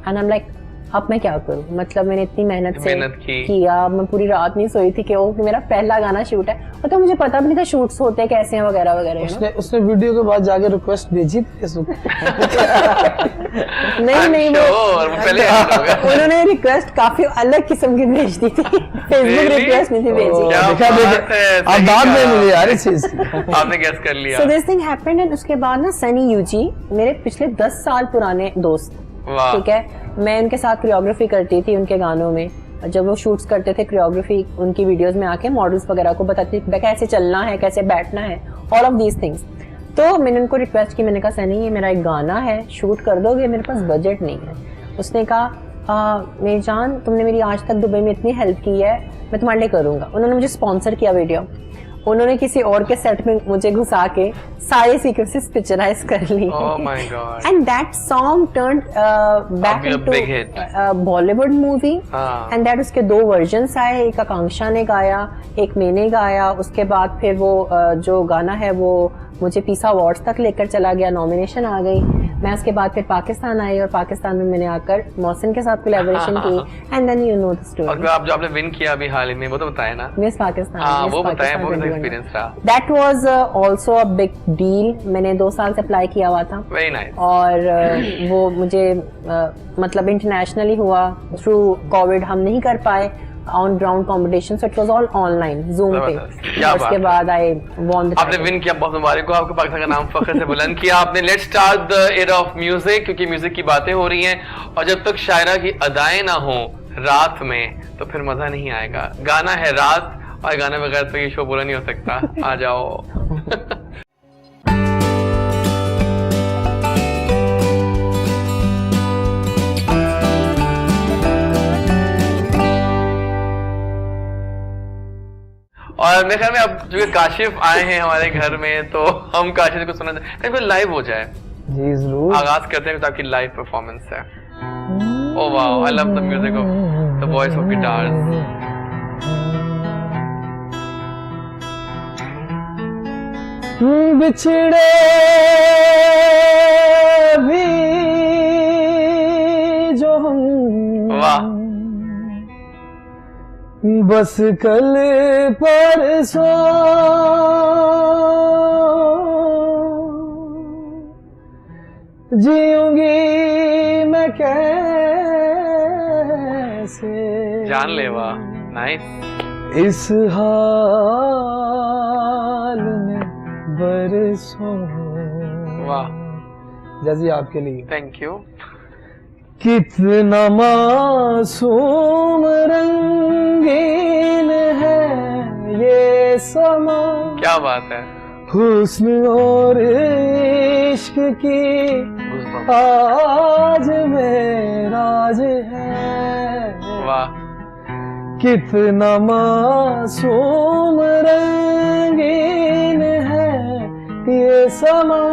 एंड आई एम लाइक अब मैं क्या करूं, मतलब मैंने इतनी मेहनत से किया, मैं पूरी रात नहीं सोई थी कि वो मेरा पहला गाना शूट है, और तो मुझे पता भी नहीं था शूट्स होते हैं कैसे हैं वगैरह वगैरह। उसने वीडियो के बाद जाके रिक्वेस्ट भेजी नहीं उन्होंने रिक्वेस्ट काफी अलग किस्म की भेज दी थी, फेसबुक रिक्वेस्ट नहीं थी भेजी। अब बाद में मुझे यार इस चीज आपने गेस कर लिया। सो दिस थिंग हैपेंड, एंड उसके बाद ना सनी यूजी मेरे पिछले 10 साल पुराने दोस्त, ठीक है, मैं उनके साथ कोरियोग्राफी करती थी उनके गानों में, जब वो शूट्स करते थे कोरियोग्राफी उनकी वीडियोस में आके मॉडल्स वगैरह को बताती थी कैसे चलना है, कैसे बैठना है, ऑल ऑफ दीज थिंग्स। तो मैंने उनको रिक्वेस्ट की, मैंने कहा सनी ये मेरा एक गाना है, शूट कर दोगे, मेरे पास बजट नहीं है। उसने कहा मेरी जान तुमने मेरी आज तक दुबई में इतनी हेल्प की है, मैं तुम्हारे लिए करूँगा। उन्होंने मुझे स्पॉन्सर किया वीडियो, उन्होंने किसी और के सेट में मुझे घुसा के सारे सीक्वेंसेस पिक्चराइज कर ली। Oh my God. And that song turned back A into big hit. Bollywood movie. हाँ। And that उसके 2 वर्जन्स आए, एक आकांक्षा ने गाया, एक मैंने गाया। उसके बाद फिर वो जो गाना है वो मुझे पीसा अवार्ड्स तक लेकर चला गया, नॉमिनेशन आ गई। मैं उसके बाद फिर पाकिस्तान आई और पाकिस्तान में मैंने आकर मोहसिन के साथ कोलैबोरेशन की। And then you know the और स्टोरी। फिर आप जो आपने विन किया अभी हाल ही में वो तो बताया ना। मिस पाकिस्तान। हाँ Miss वो बताया, Pakistan वो कैसा 2021। एक्सपीरियंस रहा? That was also a big deal। मैंने 2 साल से अप्लाई किया हुआ था वेरी नाइस। और वो मुझे मतलब इंटरनेशनली हुआ। थ्रू कोविड हम नहीं कर पाए on ground competition, so it was all online zoom पे। क्या और उसके बात बाद आई वॉन द आपने विन किया, बहुत मुबारक हो आपको, पाकिस्तान का नाम फख्र से बुलंद किया आपने। Let's start the era of music, क्योंकि म्यूजिक की बातें हो रही हैं और जब तक शायरा की अदाएं ना हो रात में तो फिर मजा नहीं आएगा। गाना है रात और गाने बगैर तो ये शो पूरा नहीं हो सकता। आ जाओ। और मेरे ख्याल में अब जो काशिफ आए हैं हमारे घर में तो हम काशिफ को सुना कहीं कोई लाइव हो जाए। जी जरूर। आगाज करते हैं तो आपकी लाइव परफॉर्मेंस है। Oh wow, I love the music of the voice of guitars. बिछड़े भी जो हम, वाह, बस कल परसों जीऊंगी मैं कैसे, जानलेवा, नाइस। इस हाल में बरसों। वाह, जैसी आपके लिए। Thank you. कितना मासूम रंगीन है ये समा, क्या बात है। हुस्न और इश्क की Goosebumps। आज में राज है। वाह, कितना मासूम रंगीन है ये समा,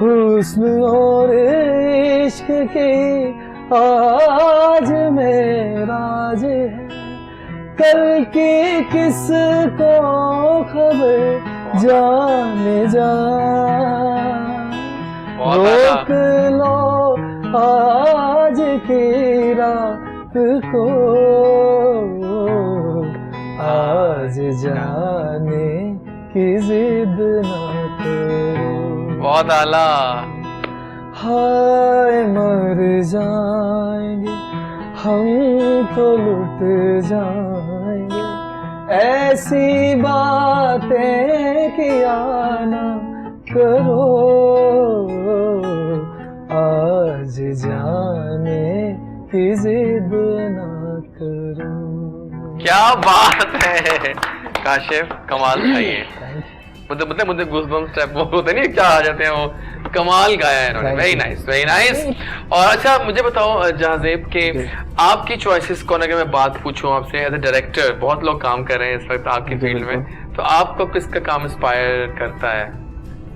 हुस्न और इश्क की आज में राज है। कल की किसको खबर जाने जा, रोक लो आज की रात को, आज जाने की जिद ना करो। बहुत आला। हाय मर जाएंगे हम तो लुट जाएंगे, ऐसी बातें किया ना करो, आज जाने की जिद ना करो। क्या बात है काशिफ, कमाल था ये। मुझे गूज़बम्प्स टाइप वो होते नहीं, क्या आ जाते हैं वो। कमाल गाया है इन्होंने। Very nice, very nice. और अच्छा मुझे बताओ जहाजेब के आपकी चॉइसेस कौन, अगर मैं बात पूछूं आपसे एज ए डायरेक्टर, बहुत लोग काम कर रहे हैं इस वक्त आपकी फील्ड में, तो आपको किसका काम इंस्पायर करता है?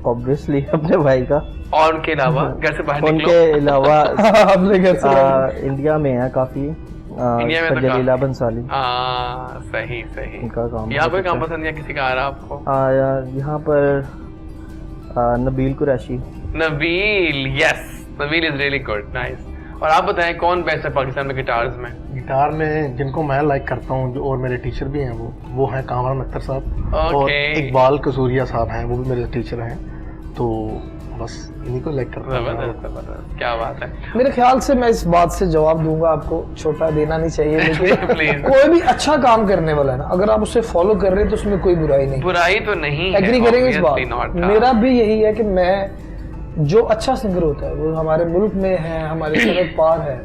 ऑब्वियसली अपने भाई का। और उनके अलावा घर से बाहर उनके निकलो। अलावा अपने घर से इंडिया में है काफी, इंडिया में तो जलीला बंसाली, हाँ सही सही। उनका काम यहाँ कोई बहुत काम अच्छा पसंद नहीं है किसी का आ रहा आपको? यहाँ पर Nabeel Qureshi. Nabeel, yes, Nabeel is really good, nice. और आप बताएं कौन बेस्ट है पाकिस्तान में गिटार्स में? गिटार में जिनको मैं लाइक करता हूँ और मेरे टीचर भी हैं वो हैं कामरान अख्तर साहब और इकबाल कसूरिया साहब हैं, वो भी मेरे टीचर हैं। तो बस इन्हीं को लाइक करता हूँ। जबरदस्त, क्या बात है। मेरे ख्याल से मैं इस बात से जवाब दूंगा, आपको छोटा देना नहीं चाहिए, लेकिन Please। कोई भी अच्छा काम करने वाला है ना, अगर आप उसे फॉलो कर रहे हैं तो उसमें कोई बुराई नहीं। बुराई तो नहीं है, एग्री करेंगे इस obviously बात। not। मेरा भी यही है कि मैं जो अच्छा सिंगर होता है वो हमारे मुल्क में है, हमारे सरहद पार है,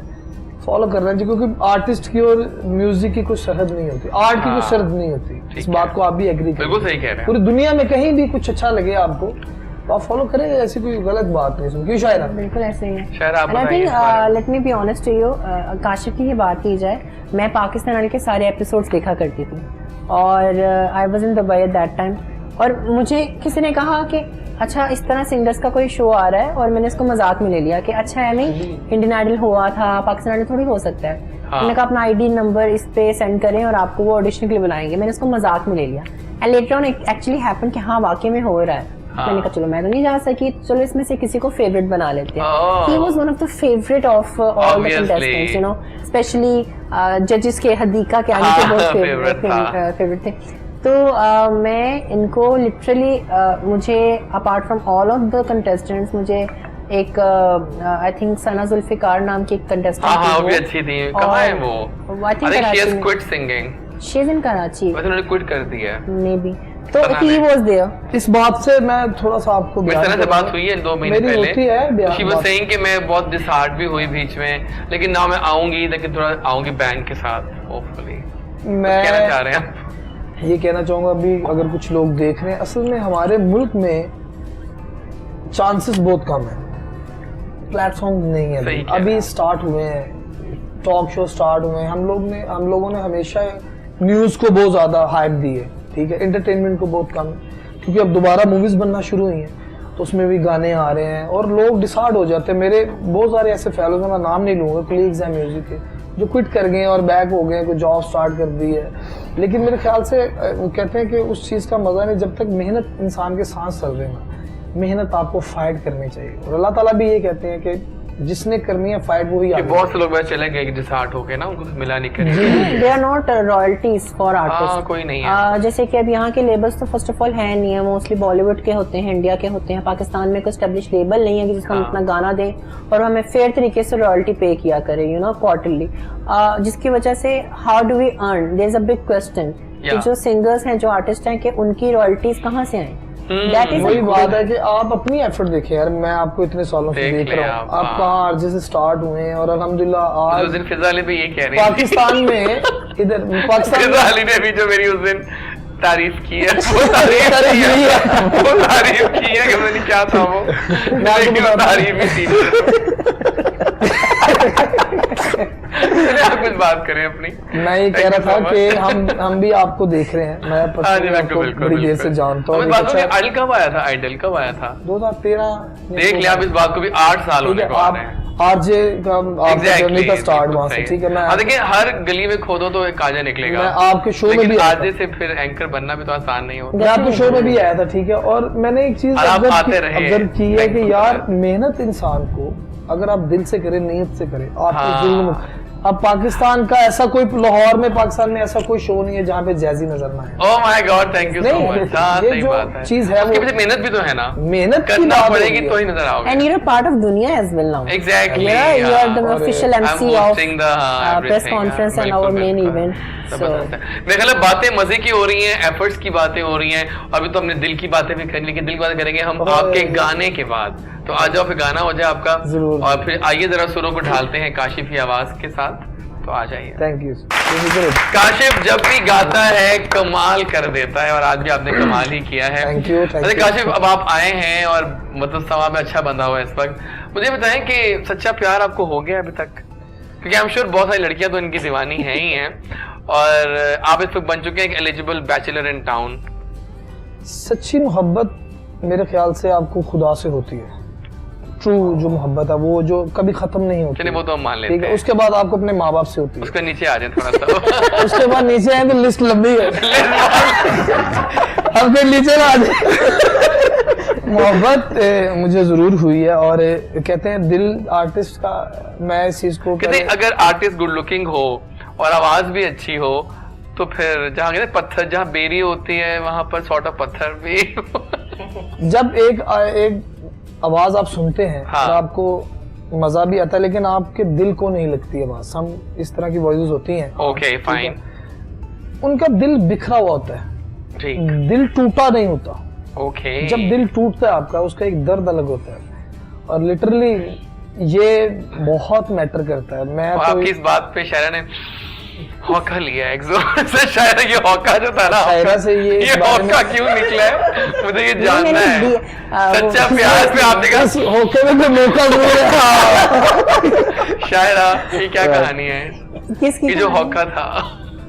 फॉलो कर रहे हैं, क्योंकि आर्टिस्ट की और म्यूजिक की कोई सरहद नहीं होती, आर्ट की कोई सरहद नहीं होती। इस बात को आप भी एग्री करें। बिल्कुल सही कह रहे हैं। पूरी दुनिया में कहीं भी कुछ अच्छा लगे आपको तो आप फॉलो करेंगे, ऐसी कोई गलत बात नहीं। क्यों शायरा? बिल्कुल ऐसे ही है। शायरा आप And I बताइए think, इस बारे में। let me be honest to you, Kashif की ये बात की जाए, मैं पाकिस्तान वाले के सारे एपिसोड्स देखा करती थी और I was in Dubai at that time, और मुझे किसी ने कहा कि अच्छा इस तरह सिंगर्स का कोई शो आ रहा है, और मैंने इसको मजाक में ले लिया कि अच्छा है नहीं इंडियन आइडल हुआ था, पाकिस्तान आइडल थोड़ी हो सकता है। मैंने कहा अपना आईडी नंबर इस पे सेंड करें और आपको वो ऑडिशन के लिए बुलाएंगे। मैंने इसको मजाक में ले लिया and later on actually happen कि हाँ वाकई में हो रहा है। मैंने कहा चलो मैं तो नहीं जा सकी, चलो इसमें से किसी को फेवरेट बना लेते हैं। He was one of the favourite of all the contestants, you know, specially जजेस के हदीका के आने के बहुत फेवरेट थे। तो मैं इनको लिटरली मुझे apart from all of the contestants, मुझे एक आई थिंक सना जुल्फिकार नाम की एक कंटेस्टेंट थी, वो भी अच्छी थी। कहाँ है वो? I think she has quit singing, she is in Karachi, वैसे उन्होंने क्विट कर दिया है मे बी। तो ही वाज देयर। इस बात से मैं थोड़ा सा आपको मेरी तरह से बात हुई है 2 महीने मेरी पहले। होती है शी वाज सेइंग कि मैं बहुत डिसहार्ट भी हुई बीच में, लेकिन ना मैं आऊंगी, लेकिन थोड़ा आऊंगी बैंड के साथ होपफुली। मैं कहना चाह रहे हैं आप? ये कहना चाहूंगा अभी अगर कुछ लोग देख रहे हैं, असल में हमारे मुल्क में चांसेस बहुत कम है, प्लेटफॉर्म नहीं है अभी स्टार्ट हुए हैं, टॉक शो स्टार्ट हुए हैं। हम लोगों ने हमेशा न्यूज को बहुत ज्यादा हाइप दी है, ठीक है, एंटरटेनमेंट को बहुत कम, क्योंकि अब दोबारा मूवीज बनना शुरू हुई हैं तो उसमें भी गाने आ रहे हैं और लोग डिसार्ड हो जाते हैं। मेरे बहुत सारे ऐसे फेलोज हैं, मैं नाम नहीं लूंगा, कलीग्स हैं म्यूजिक के, जो क्विट कर गए और बैक हो गए, कोई जॉब स्टार्ट कर दी है। लेकिन मेरे ख्याल से कहते हैं कि उस चीज़ का मजा नहीं जब तक मेहनत इंसान के सांस चल रहे ना, मेहनत आपको फाइट करनी चाहिए। और अल्लाह ताला भी ये कहते हैं कि जिसने करनी है फाइट वो ही आगे। बहुत से लोग वैसे चले गए डिसहार्ट होके ना, उनको मिला नहीं करेंगे। They are not royalties for artist, कोई नहीं है। जैसे कि अब यहाँ के लेबल्स तो फर्स्ट ऑफ ऑल है नहीं है, मोस्टली बॉलीवुड के होते हैं, इंडिया के होते हैं। पाकिस्तान में कोई एस्टेब्लिश लेबल नहीं है कि जिसको हम अपना गाना दें और हमें फेयर तरीके से रॉयल्टी पे किया करें, यू नो, क्वार्टरली, जिसकी वजह से how do we earn, there is a big question कि जो सिंगर्स हैं, जो आर्टिस्ट हैं, कि उनकी रॉयल्टीज कहाँ से आए। वही बात है कि आप अपनी एफर्ट देखें यार, मैं आपको इतने सालों से देख रहा हूँ, आप कहाँ आरजे से स्टार्ट हुए हैं और अल्हम्दुलिल्लाह आज उस दिन फिजा अली भी ये कह रही पाकिस्तान में इधर पाकिस्तान फिजा अली ने भी जो मेरी उस दिन तारीफ की है, वो तारीफ की है कि मैंने क्या था वो, मैं तारीफ ही थी। आप कुछ बात करें अपनी। मैं ये कह रहा था कि हम भी आपको देख रहे हैं, मैं आपको बड़ी देर से जानता हूँ। आइडल कब आया था? आइडल कब आया था? 2013। देख लिया आप, इस बात को भी 8 साल होने को आ रहे हैं। आरजे का स्टार्ट वहां से, ठीक है। मैं देखिए हर गली में खोदो तो एक काजा निकलेगा। मैं आपके शो में भी आरजे से फिर एंकर बनना भी तो आसान नहीं होता। मैं आपके शो में भी आया था, ठीक है, और मैंने एक चीज ऑब्जर्व की है कि यार मेहनत इंसान को अगर आप दिल से करें, नीयत से करें, आपको जुल्म। अब पाकिस्तान का ऐसा कोई, लाहौर में पाकिस्तान में ऐसा कोई शो नहीं है जहाँ पे जैजी नजर ना आए। Oh my God, thank you so much. ये जो चीज है वो मेहनत भी तो है ना, मेहनत करना पड़ेगी तो ही नजर आओगे। And you are part of Dunya as well now. Exactly, you are the official MC of press conference and our main event. मेरे ख्याल बातें मजे की हो रही हैं, एफर्ट्स की बातें हो रही हैं। अभी तो हमने दिल की बातें भी करेंगे, लेकिन दिल की बातें करेंगे हम आपके गाने के बाद। तो आ जाओ, फिर गाना हो जाए आपका, और फिर आइए जरा सुरों को ढालते हैं काशिफ की आवाज के साथ। तो आ जाइए। Thank you. काशिफ जब भी गाता है कमाल कर देता है, और आज भी आपने कमाल ही किया है। Thank you. काशिफ, अब आप आए हैं और मतलब समा में अच्छा बंधा हुआ है इस वक्त। मुझे बताएं कि सच्चा प्यार आपको हो गया अभी तक? क्योंकि आई एम श्योर बहुत सारी लड़कियां तो इनकी दीवानी हैं ही हैं, और आप इस वक्त बन चुके हैं एक एलिजिबल बैचलर इन टाउन। सच्ची मोहब्बत मेरे ख्याल से आपको खुदा से होती है। ट्रू जो मोहब्बत है वो जो कभी खत्म नहीं होती। चलिए वो तो हम मान लेते हैं। ठीक है, उसके बाद आपको अपने माँ बाप से होती है। उसके नीचे आ जाए थोड़ा सा। उसके बाद नीचे आए तो लिस्ट लंबी है। अब फिर नीचे ना आ जाए। मोहब्बत मुझे जरूर हुई है, और कहते हैं दिल आर्टिस्ट का, मैं इस चीज को कहते अगर आर्टिस्ट गुड लुकिंग हो और आवाज भी अच्छी हो तो फिर जहाँ कहते पत्थर, जहाँ बेरी होती है वहां पर सॉर्ट ऑफ पत्थर भी। जब एक आवाज आप सुनते हैं और आपको मजा भी आता है, लेकिन आपके दिल को नहीं लगती आवाज। हम इस तरह की वॉइसेस होती हैं, ओके फाइन, उनका दिल बिखरा हुआ होता है, ठीक, दिल टूटा नहीं होता। ओके, जब दिल टूटता है आपका, उसका एक दर्द अलग होता है, और लिटरली ये बहुत मैटर करता है। मैं तो आपकी इस बात पे शायरा ने हौका लिया है, से शायरा ये हौका जो था ना, शायरा से ये हौका क्यों निकला है मुझे ये जानना है। सच्चा प्यार पे आपने कहा हौके में कोई मौका नहीं है। शायरा ये क्या कहानी है किसकी? जो हौका था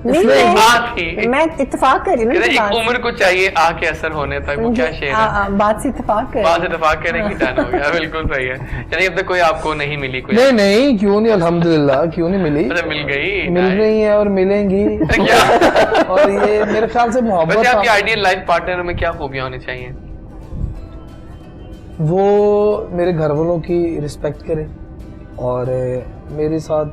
नहीं, बात ही मैं इत्तेफाक कर रही हूँ ना एक बात उम्र को चाहिए आके असर होने तक, वो क्या शेर है, बात से इत्तेफाक कर बात इत्तेफाक करने की डन हो गया, बिल्कुल सही है। यानी अब तक कोई आपको नहीं मिली कोई? नहीं नहीं, क्यों नहीं, अल्हम्दुलिल्लाह क्यों नहीं मिली, अच्छा मिल गई, मिल रही है और मिलेंगी। क्या और ये मेरे ख्याल से मोहब्बत वैसे आपके आइडियल लाइफ पार्टनर में क्या खूबियां होनी चाहिए? वो मेरे घर वालों की रिस्पेक्ट करे और मेरे साथ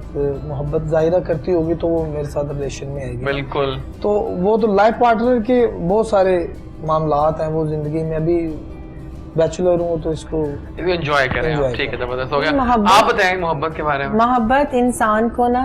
मोहब्बत जाहिरा करती होगी तो वो मेरे साथ रिलेशन में आएगी। बिल्कुल। तो वो तो लाइफ पार्टनर के बहुत सारे मामलात हैं, वो जिंदगी में, अभी बैचलर हूँ तो इसको एंजॉय करें आप, enjoy ठीक है, जबरदस्त हो गया। मोहब्बत- आप बताएं मोहब्बत के बारे में। मोहब्बत इंसान को ना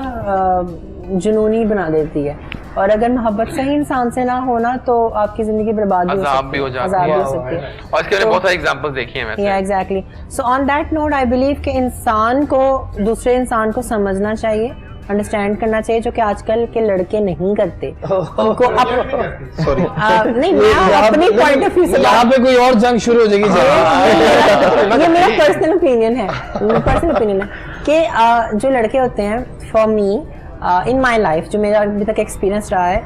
जुनूनी बना देती है, और अगर मोहब्बत सही इंसान से ना होना तो आपकी जिंदगी बर्बाद भी हो अजाब सकती भी हो है, जाती अजाब भी है। हो सकती है। और इसके लिए बहुत सारे एग्जांपल्स देखे हैं वैसे। या exactly. So on that note I believe कि इंसान को दूसरे इंसान को समझना चाहिए, अंडरस्टैंड करना चाहिए, जो कि आजकल के लड़के नहीं करते। उनको सॉरी नहीं, मैं अपनी पॉइंट ऑफ व्यू से यहाँ पे कोई और जंग शुरू हो जाएगी। ये मेरा पर्सनल ओपिनियन है, पर्सनल ओपिनियन है कि जो लड़के होते हैं, for me in my life, जो मेरा अभी तक एक्सपीरियंस रहा है,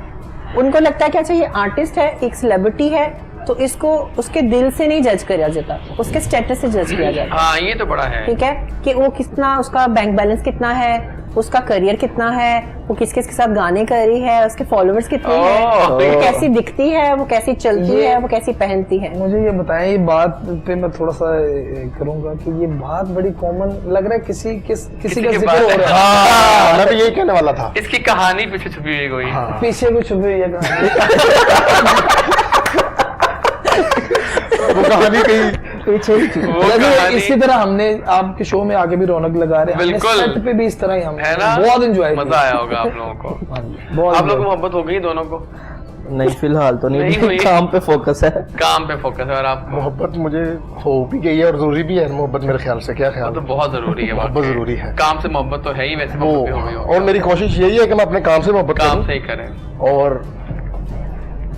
उनको लगता है कि अच्छा ये आर्टिस्ट है, एक सेलिब्रिटी है, तो इसको उसके दिल से नहीं जज किया जाता, उसके स्टेटस से जज किया जाता है। हाँ ये तो बड़ा है। ठीक है कि वो कितना, उसका बैंक बैलेंस कितना है, उसका करियर कितना है, वो किस किस के साथ गाने कर रही है, उसके फॉलोअर्स कितने हैं, वो कैसी दिखती है, वो कैसी चलती है, वो कैसी पहनती है। मुझे ये बताएं, ये बात पे मैं थोड़ा सा करूंगा कि ये बात बड़ी कॉमन लग रहा है, किसी का के जिक्र बात- हो रहा है। हाँ, मैं भी यही कहने वाला था। इसकी कहानी पीछे छुपी हुई कोई। पीछे कुछ छुपी हुई है वो कहानी कहीं पीछे वो लगे। कहानी- इसी तरह हमने आपके शो में आके भी रौनक लगा रहे हैं, हमने बिल्कुल। सेट पे भी इस तरह ही हम है ना, बहुत एंजॉय मजा आया होगा आप लोगों को। बहुत आप लोगों को enjoy। मोहब्बत हो गई दोनों को? नहीं फिलहाल तो नहीं नहीं, हुई। काम पे फोकस है। काम पे फोकस है। और आप? मोहब्बत मुझे हो भी गई है और जरूरी भी है मोहब्बत, मेरे ख्याल से। क्या वो ख्याल तो है? बहुत जरूरी है, मोहब्बत वाकई। जरूरी है। काम से मोहब्बत तो है ही, वैसे वो मोहब्बत भी हो गई होगी। और मेरी कोशिश यही है कि मैं अपने काम से मोहब्बत काम करूं से ही करें। और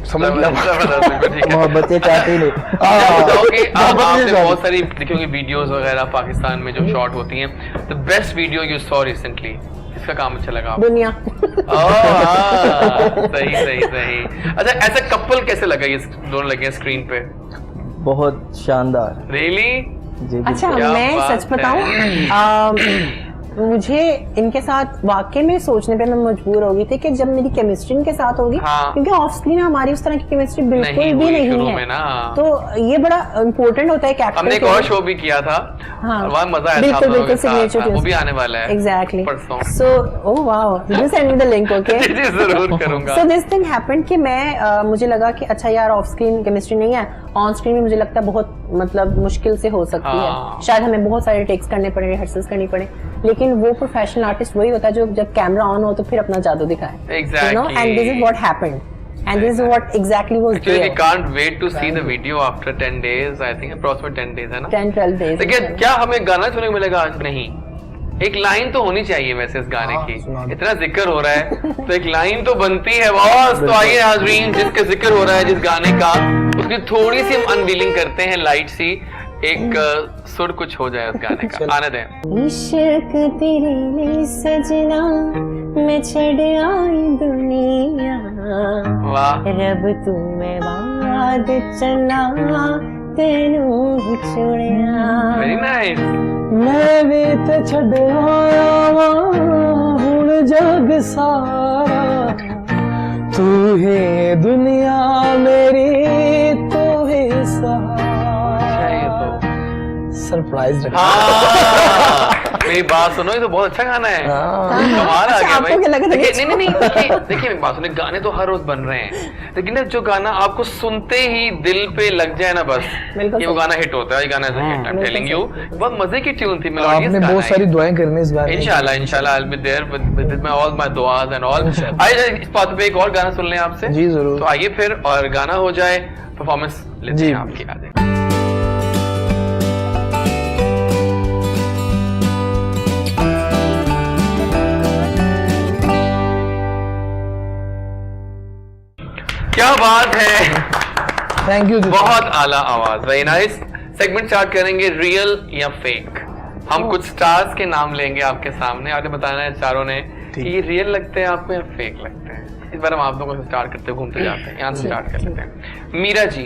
समझ लिया। जबरदस्त, बिल्कुल ठीक है। मोहब्बत ये चाहते ही नहीं। क्या बताओगे आप? मोहब्बत आपने नहीं बहुत सारी देखोगे वीडियोस वगैरह पाकिस्तान में जो शॉट होती हैं, the best video you saw recently, इसका काम अच्छा लगा आपको? दुनिया। सही सही सही। अच्छा, ऐसा कपल कैसे लगा ये दोनों लगे स्क्रीन पे? बहुत शानदार। रियली? जी अच्छा क्या मैं बात सच बताऊं, मुझे इनके साथ वाकई में सोचने पे मैं मजबूर हो गई थी कि जब मेरी केमिस्ट्री इनके साथ होगी, हाँ। क्योंकि ऑफ स्क्रीन हमारी उस तरह की केमिस्ट्री बिल्कुल नहीं भी हुई नहीं शुरू है में ना। तो ये बड़ा इम्पोर्टेंट होता है कि हमने एक और शो भी किया था, हाँ। वहाँ मजा आया था बिल्कुल आप लोगों बिल्कुल के साथ। सिग्नेचर वो भी आने वाला है एग्जैक्टली। परसों। So oh wow, you send me the link, okay? जी जी, जरूर करूंगा। सो दिस थिंग हैपेंड कि मैं मुझे लगा कि अच्छा यार ऑफ स्क्रीन केमिस्ट्री नहीं है, ऑन स्क्रीन में मुझे लगता है बहुत मतलब मुश्किल से हो सकती हाँ। है, शायद हमें बहुत सारे टेक्स करने पड़े, रिहर्सल्स करनी पड़े, लेकिन वो प्रोफेशनल आर्टिस्ट वही होता है जो जब कैमरा ऑन हो तो फिर अपना जादू दिखाए, Exactly. And this is what happened and this is what exactly was Actually, we there. can't wait to see the video after 10 days. I think approximately 10 days है ना? 10-12 days. देखिए, क्या हमें गाना सुनने को मिलेगा आज? नहीं। एक लाइन तो होनी चाहिए वैसे इस गाने की, इतना जिक्र हो रहा है तो एक लाइन तो बनती है बॉस। तो आइए नाज़रीन, जिसका जिक्र हो रहा है जिस गाने का, उसकी थोड़ी सी हम अनवीलिंग करते हैं, लाइट सी एक सुर कुछ हो जाए उस गाने का। आने दें। इश्क तेरे लिए सजना मैं छड़ आई दुनिया, वाह, रब तू मैं बाद चला तेनू छुड़िया, वेरी नाइस। मैं भी ते छड़ आया वां हुण जग सारा, तू ही दुनिया मेरी, तू ही सहारा। सरप्राइज रखा। हाँ, मेरी बात सुनो, ये तो बहुत अच्छा गाना है, कमाल आ गया आपको भाई। क्या लगा था? देखिए, नहीं देखिए मेरी बात सुनिए, गाने तो हर रोज बन रहे हैं, लेकिन ना जो गाना आपको सुनते ही दिल पे लग जाए ना, बस बिल्कुल ये वो सही। गाना हिट होता है। ये गाना hit, I am telling you, बहुत मजे की ट्यून थी, मेलोडियस आपने गाना बहुत सारी है। दुआएं करनी इस बार। इंशाल्लाह I will be there with my all my दुआस एंड ऑल। आइए इस बात पे एक और गाना सुन लें आपसे। जी जरूर। तो आइए फिर, और गाना हो जाए, परफॉर्मेंस लेते जी। हैं आपकी। आ जाए। क्या बात है, थैंक यू। बहुत आला आवाज, वेरी नाइस। सेगमेंट स्टार्ट करेंगे, रियल या फेक। हम कुछ स्टार्स के नाम लेंगे आपके सामने, आपने बताना है चारों ने कि ये रियल लगते हैं आपको या फेक लगते हैं। इस बार हम आप लोगों से स्टार्ट करते हुए घूमते जाते हैं, यहाँ से स्टार्ट कर लेते हैं। मीरा जी।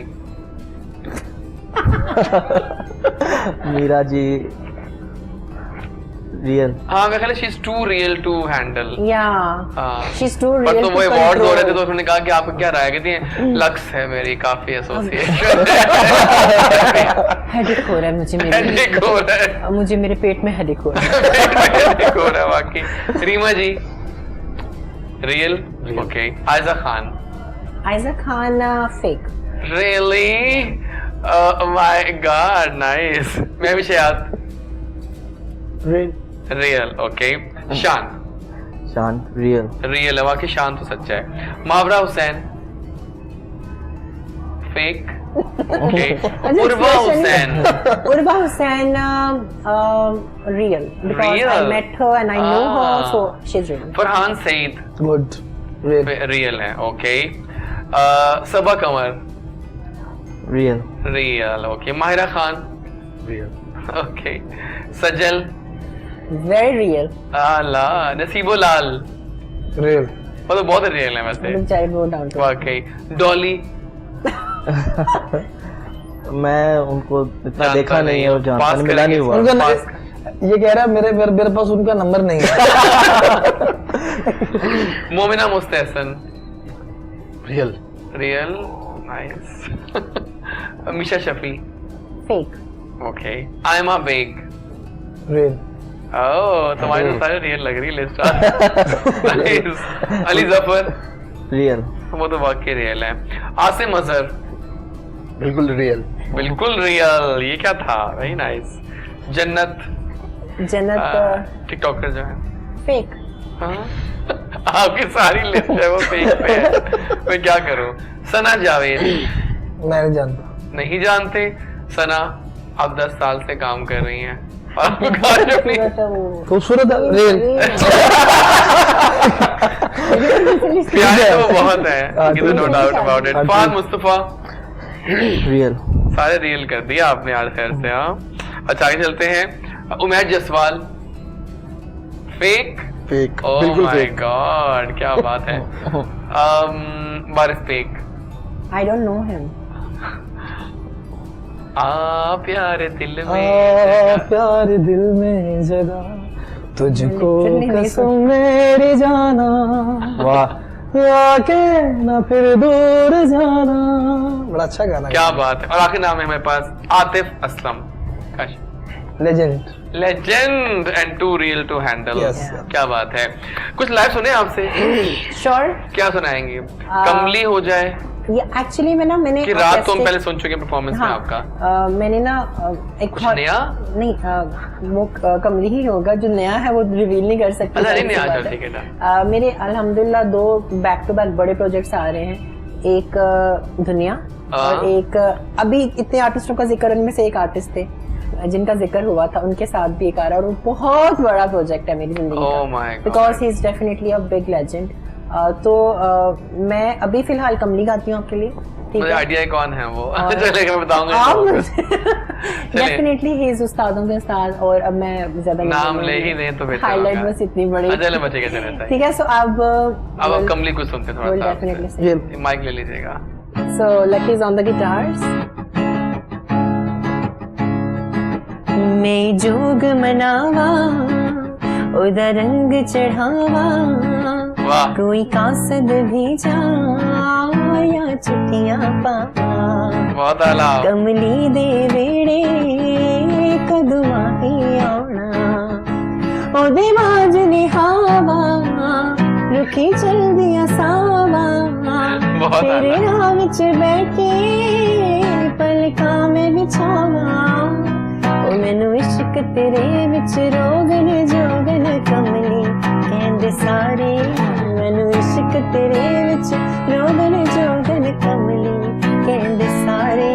मीरा जी रियल। हाँ मैं ख्याल she is too real to handle. she's too पर real तो to वो अवार्ड हो रहे थे control. तो उन्होंने कहा कि आपको क्या राय है? कहती है लक्स है मेरी काफी एसोसिएशन। हेडेक हो रहा है मुझे, हेडेक हो रहा है। मुझे मेरे पेट में हेडेक हो रहा है। हेडेक हो रहा है वाकई। Reema ji real. Okay. Ayza Khan. Ayza Khan fake. Really? My god nice. मैं भी शायद रियल। ओके। शान। शान रियल। रियल है वाकई, शान तो सच्चा है। Mawra Hussain fake. Okay. Urwa Hussain. Urwa Hussain real because I Real? met her and I know her, so she's real. Farhan Saeed good real real है। Okay. Saba Qamar real. Real. Okay. Mahira Khan real. Okay. Sajal. Very real. आला। नसीबो लाल रियल वो तो बहुत रियल है वैसे बेचारे वो down to earth. वाकई। डॉली मैं उनको इतना जानता देखा नहीं है और जानता पास नहीं, मिला नहीं हुआ। उनका पास ये कह रहा है मेरे पास उनका नंबर नहीं है। Momina Mustehsan real. Real. Nice. Misha Shafi Fake. Okay. Ayma Baig real oh तुम्हारी तो सारे रियल लग रही है list. Nice. Ali Zafar real. वो तो वाकई रियल है। आसिम अजहर बिल्कुल रियल। बिल्कुल रियल। ये क्या था? Very nice. जन्नत जन्नत टिकटॉकर जो है। fake. हाँ? आपकी सारी लिस्ट है वो फेक पे है। मैं क्या करूं? सना जावेद मैं नहीं जानता। नहीं जानते? सना आप 10 साल से काम कर रही हैं और आपको गाने अपनी खूबसूरत है रियल प्यारे तो बहुत है, no doubt about it. Fahad Mustafa real. सारे रियल कर दिया आपने आज खैर से। हाँ अच्छा आगे चलते हैं। उमैद जसवाल फेक। फेक। ओह बिल्कुल माय फेक। गॉड क्या बात है। बारिश fake. I don't know him. प्यारे दिल में प्यार दिल में जगह तुझको Literally नहीं कसम मेरी जाना वाह। आके ना फिर दूर जाना। बड़ा अच्छा गाना क्या बात है। और आखिर नाम है हमारे पास Atif Aslam. Legend legend and too real to handle. Yes. क्या बात है। कुछ लाइव सुने आपसे? Sure. क्या सुनाएंगे? कमली हो जाए ये एक्चुअली मैंने कि रात तुम पहले सुन चुके परफॉर्मेंस में हाँ, आपका? मैंने ना एक कुछ नया? नहीं वो कमली ही होगा जो नया है वो रिवील नहीं कर सकती। अच्छा नहीं नहीं अच्छा ठीक है ना। मेरे अल्हम्दुलिल्लाह 2 बैक टू बैक बड़े प्रोजेक्ट्स आ रहे हैं। एक दुनिया और एक अभी इतने आर्टिस्टों का जिक्र, उनमें से एक आर्टिस्ट थे जिनका जिक्र हुआ था, उनके साथ भी एक आ रहा है और वो बहुत बड़ा प्रोजेक्ट है मेरी जिंदगी Oh का, my God. Because he is definitely a big legend. तो मैं अभी फिलहाल कमली गाती हूँ आपके लिए, ठीक मुझे है? आइडिया कौन है वो? चलेगा मैं बताऊंगा। डेफिनेटली ही इज उस्तादों के उस्ताद। और अब मैं ज्यादा नाम ले ही दें तो बेहतर हाईलाइट होगा। बस इतनी बड़ी। चले बचेगा चले ठीक है, सो अब अब कमली कुछ सुनते हैं थोड़ा सा डेफिनेटली आपसे। माइक ले लीजिएगा। So lucky is on the guitars. मैं जोग मनावा उदा रंग चढ़ावा, वाह कोई कासद भेजा या चिट्ठियां पा, बहुत आला। कमली दे वेड़े कदुआ ही आना, ओदे बाज ने हवा रुखी चल दिया सावा, बहुत तेरे आला। राह विच बैठे पलका में बिछावा, ओ मैनू इश्क तेरे विच रोगन जोगन कमली कहंदे सारे, मैनू इश्क तेरे विच रोगन जोगन कमली कहंदे सारे,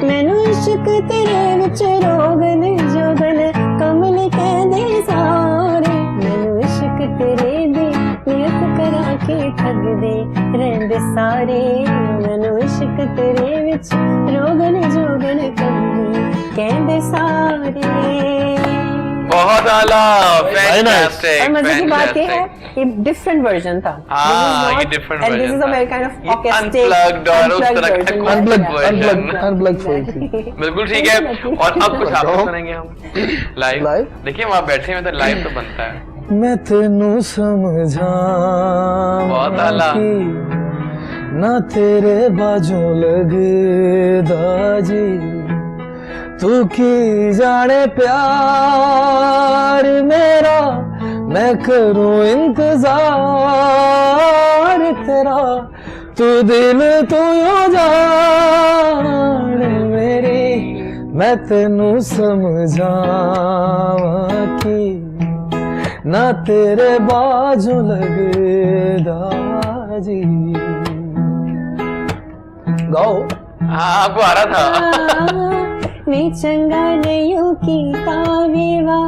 मैनू इश्क तेरे विच रोगन जोगन कमली कहंदे सारे, मैनू इश्क तेरे दी नियत करा के ठग दे रहंदे सारे, मैनू इश्क तेरे विच रोगन जोगन कमली कहंदे सारे। बहुत आला। Very nice. फैंटास्टिक और मजे की बात ये है फैंटास्टिक। ये डिफरेंट वर्जन था। हाँ, ये different and this version is a था। very kind of ये acoustic, unplugged और उस तरह का version। unplugged version। अनप्लग हुई थी। बिल्कुल ठीक है। और अब कुछ आप सुनेंगे हम लाइव। Live? देखिए वहाँ बैठे हैं तो लाइव तो बनता है। मैं तेनू समझा बहुत आला। ना तेरे बाजू लगदा जी, तू की जाने प्यार मेरा, मैं करूं इंतजार तेरा, तू दिल तू यो जान मेरी, मैं तेनू समझावा कि ना तेरे बाजू लगदा जी। गाओ। हाँ आपको आ रहा था। नी चंगा नहीं कीता वेवा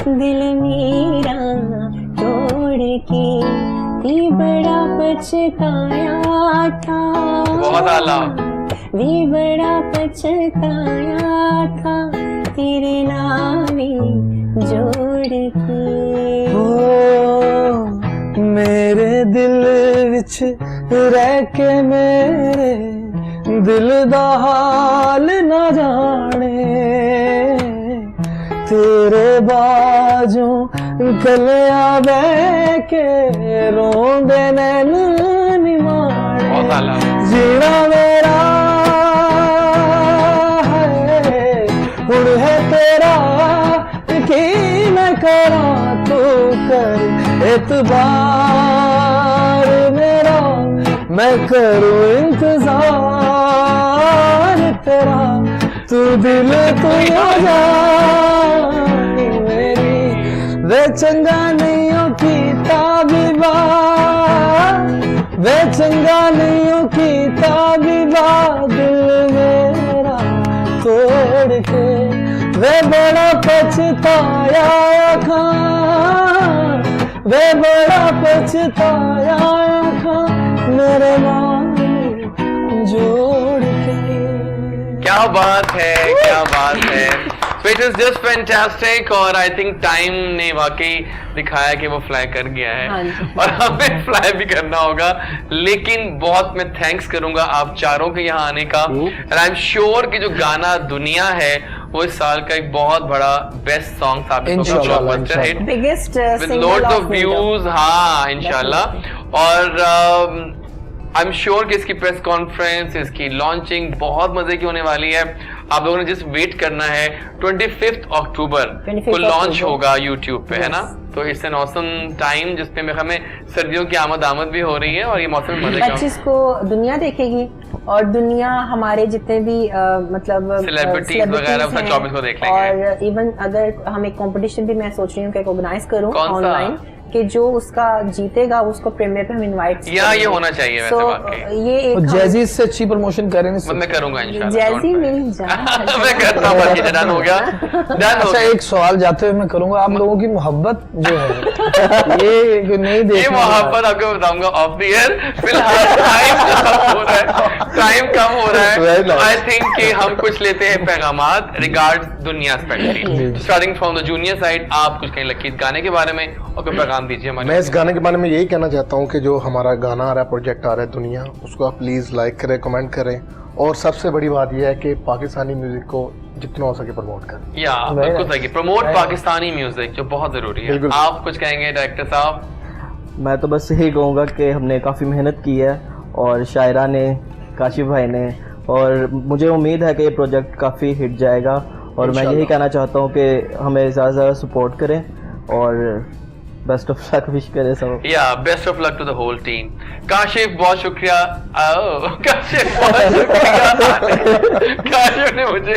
दिल मेरा तोड़ के, ती बड़ा पछताया था, बहुत आला। वी बड़ा पछताया था तेरे नामे जोड़ के। ओ मेरे दिल विच रह के मेरे दिल दा हाल ना जाने, तेरे बाजू कलिया बह के रोंदे नैन निमाणे, बहुत आला। जीना मेरा है हुण है तेरा, की मैं करा तू कर एतबार मेरा, मैं करूं इंतजार तेरा, तू दिल तू जान मेरी, वे चंगा नहीं हो कीता विवाह, वे चंगा नहीं हो कीता विवाह, दिल मेरा तोड़ के, वे बड़ा पछताया था, वे बड़ा पछताया था मेरे नाम जोड़ के। क्या बात है, क्या बात है। So it is just fantastic और I think time ने वाकई दिखाया कि वो फ्लाई कर गया है हाँ जी। और हमें फ्लाई भी करना होगा, लेकिन बहुत मैं थैंक्स करूंगा आप चारों के यहाँ आने का। एंड आई एम श्योर कि जो गाना दुनिया है वो इस साल का एक बहुत बड़ा बेस्ट सॉन्ग साबित होगा, blockbuster hit biggest with loads of views. हाँ इंशाल्लाह। और आई एम श्योर कि इसकी प्रेस कॉन्फ्रेंस, इसकी लॉन्चिंग बहुत मजे की होने वाली है। आप लोगों ने जिस वेट करना है 25 अक्टूबर को लॉन्च होगा यूट्यूब पे, है ना? तो इट्स एन ऑसम टाइम जिसपे हमें सर्दियों की आमद भी हो रही है और ये मौसम मजे का। चीज को दुनिया देखेगी और दुनिया हमारे जितने भी मतलब सेलिब्रिटीज वगैरह सब 24 को देख लेंगे। और इवन अगर हम एक कंपटीशन भी मैं सोच रही हूँ कि ऑर्गेनाइज करूँ ऑनलाइन, कि जो उसका जीतेगा उसको प्रीमियर पे हम इनवाइट ये होना चाहिए वैसे वाकई। ये एक जैजी से अच्छी प्रमोशन करेंगे, मैं करूंगा इंशाल्लाह। जैसी मिल जाए मैं करता हूँ, बाकी डन हो गया, डन हो अच्छा गया। एक सवाल जाते हुए मैं करूंगा, आप लोगों की मोहब्बत जो है ये नहीं ये देखने मोहब्बत आपको बताऊंगा ऑफ द ईयर। फिलहाल टाइम कम हो रहा है। आई थिंक कि हम कुछ लेते हैं पैगामात रिगार्ड्स दुनिया specially, starting from the junior side. आप कुछ कहीं लकी गाने के बारे में और कोई पैगाम दीजिए हमारे। मैं इस गाने के बारे में यही कहना चाहता हूँ कि जो हमारा गाना आ रहा है, प्रोजेक्ट आ रहा है दुनिया, उसको आप प्लीज़ लाइक करें, कमेंट करें, और सबसे बड़ी बात यह है कि पाकिस्तानी म्यूजिक को जितना हो सके प्रमोट करें। या बिल्कुल सही, प्रमोट पाकिस्तानी म्यूजिक जो बहुत जरूरी है। आप कुछ कहेंगे डायरेक्टर साहब? मैं तो बस यही कहूँगा कि हमने काफ़ी मेहनत की है, और शायरा ने, काशिफ भाई ने, और मुझे उम्मीद है कि ये प्रोजेक्ट काफ़ी हिट जाएगा। और मैं यही कहना चाहता हूँ कि हमें ज़्यादा सपोर्ट करें और बेस्ट ऑफ लक विश करें सब। या best of luck to the whole team. Kashif बहुत शुक्रिया। काशिफ बहुत शुक्रिया। काशिफ ने मुझे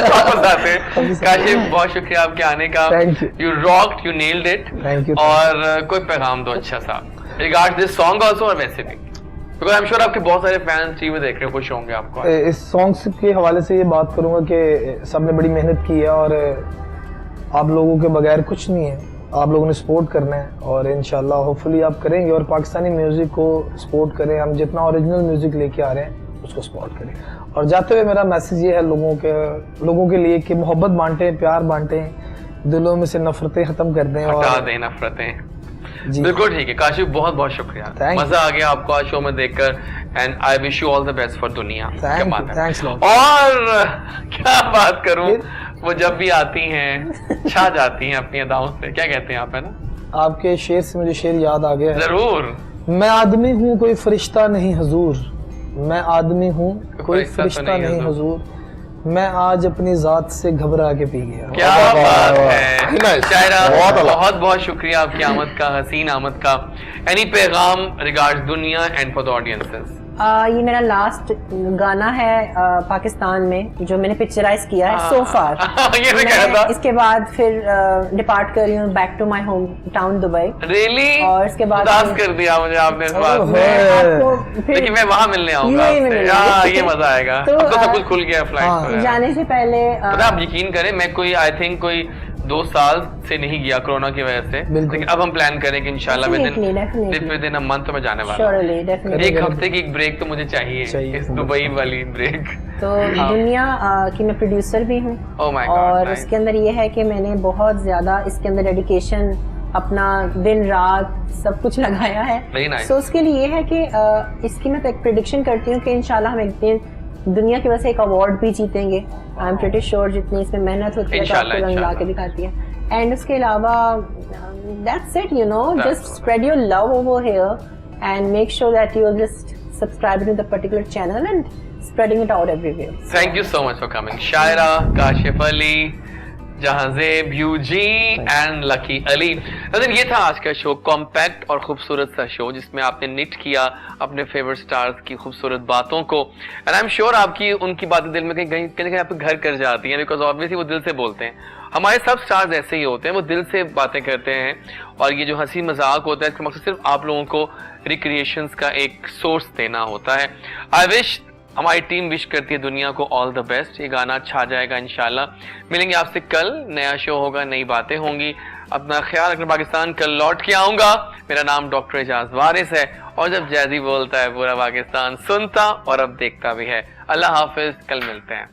वापस आते हैं। काशिफ बहुत शुक्रिया आपके आने का। You rocked, you nailed it. Thank you. और कोई पैगाम दो अच्छा सा रिगार्ड दिस सॉन्ग आल्सो, और वैसे भी बिकॉज़ आई एम श्योर आपके बहुत सारे फैंस टीवी देख रहे हैं, खुश होंगे आपको। इस सॉन्ग के हवाले से ये बात करूंगा कि सबने बड़ी मेहनत की है और आप लोगों के बगैर कुछ नहीं है। आप लोगों ने सपोर्ट करना है और इंशाल्लाह होपफुली आप करेंगे और पाकिस्तानी म्यूज़िक को सपोर्ट करें। हम जितना ओरिजिनल म्यूज़िक लेके आ रहे हैं उसको सपोर्ट करें। और जाते हुए मेरा मैसेज ये है लोगों के लिए कि मोहब्बत बांटें, प्यार बांटें, दिलों में से नफरतें ख़त्म कर दें और हटा दें नफरतें। जी। बिल्कुल ठीक है काशिफ, बहुत बहुत शुक्रिया, Thank मजा आ गया आपको आज शो में देखकर and I wish you all the best for दुनिया। क्या बात है। Thanks lot. और क्या बात करूं, वो जब भी आती हैं छा जाती हैं अपनी अदाओं से, क्या कहते हैं आप, है ना? आपके शेर से मुझे शेर याद आ गया है। जरूर। मैं आदमी हूँ कोई फरिश्ता नहीं हुजूर, मैं आदमी हूँ कोई फरिश्ता नहीं हुजूर, मैं आज अपनी जात से घबरा के पी गया। क्या बात है शायरा, बहुत बहुत शुक्रिया आपकी आमद का, हसीन आमद का। एनी पैगाम रिगार्ड्स दुनिया एंड फॉर द ऑडियंसेस? ये मेरा लास्ट गाना है पाकिस्तान में जो मैंने पिक्चराइज किया है सो फार। ये मैं कह रहा था। इसके बाद फिर डिपार्ट कर रही हूँ back to my home town Dubai. Really? और इसके बाद उदास कर दिया मुझे आपने इस बात में। आपको फिर लेकिन मैं वहां मिलने आऊंगा UAE में मिलेंगे। आपसे। ये मजा आएगा। तो, अब तो सब कुछ खुल गया फ्लाइट। जाने से पहले पता है, आप यकीन करें मैं कोई आई थिंक कोई 2 साल से नहीं गया कोरोना की वजह से, लेकिन अब हम प्लान करें कि इंशाल्लाह विद इन अ मंथ में जाने वाला हूं। एक हफ्ते की एक ब्रेक तो मुझे चाहिए इस दुबई वाली ब्रेक। तो दुनिया की मैं प्रोड्यूसर भी हूँ Oh my God, और nice. इसके अंदर ये है कि मैंने बहुत ज्यादा इसके अंदर डेडिकेशन अपना दिन रात सब कुछ लगाया है। Very nice. So उसके लिए ये है कि इसकी मैं एक प्रेडिक्शन करती हूँ कि इंशाल्लाह हम एक दिन दुनिया की वजह से एक अवार्ड भी जीतेंगे। आई एम प्रीटी श्योर जितनी इसमें मेहनत होती है तो आपको रंग ला के दिखाती है। एंड उसके अलावा that's it, you know, just spread your love over here and make sure that you are just subscribing to the particular channel and spreading it out everywhere. Thank you so much for coming. Shaira, Kashif Ali, Jahanzeb, यूजी and Lucky Ali. नाज़रीन, ये था आज का show, compact और खूबसूरत सा show जिसमें आपने निट किया अपने फेवरेट स्टार्स की खूबसूरत बातों को। एंड आई एम श्योर आपकी उनकी बातें दिल में कहीं आपके घर कर जाती हैं, बिकॉज ऑब्वियसली वो दिल से बोलते हैं। हमारे सब स्टार्स ऐसे ही होते हैं, वो दिल से बातें करते हैं और ये जो हंसी मजाक होता है इसका मकसद सिर्फ आप लोगों को रिक्रिएशंस का एक सोर्स देना होता है। आई विश, हमारी टीम विश करती है दुनिया को ऑल द बेस्ट। ये गाना छा जाएगा इंशाल्लाह। मिलेंगे आपसे कल, नया शो होगा, नई बातें होंगी। अपना ख्याल रखना। पाकिस्तान कल लौट के आऊंगा। मेरा नाम डॉक्टर एजाज वारिस है और जब जैजी बोलता है पूरा पाकिस्तान सुनता और अब देखता भी है। अल्लाह हाफिज, कल मिलते हैं।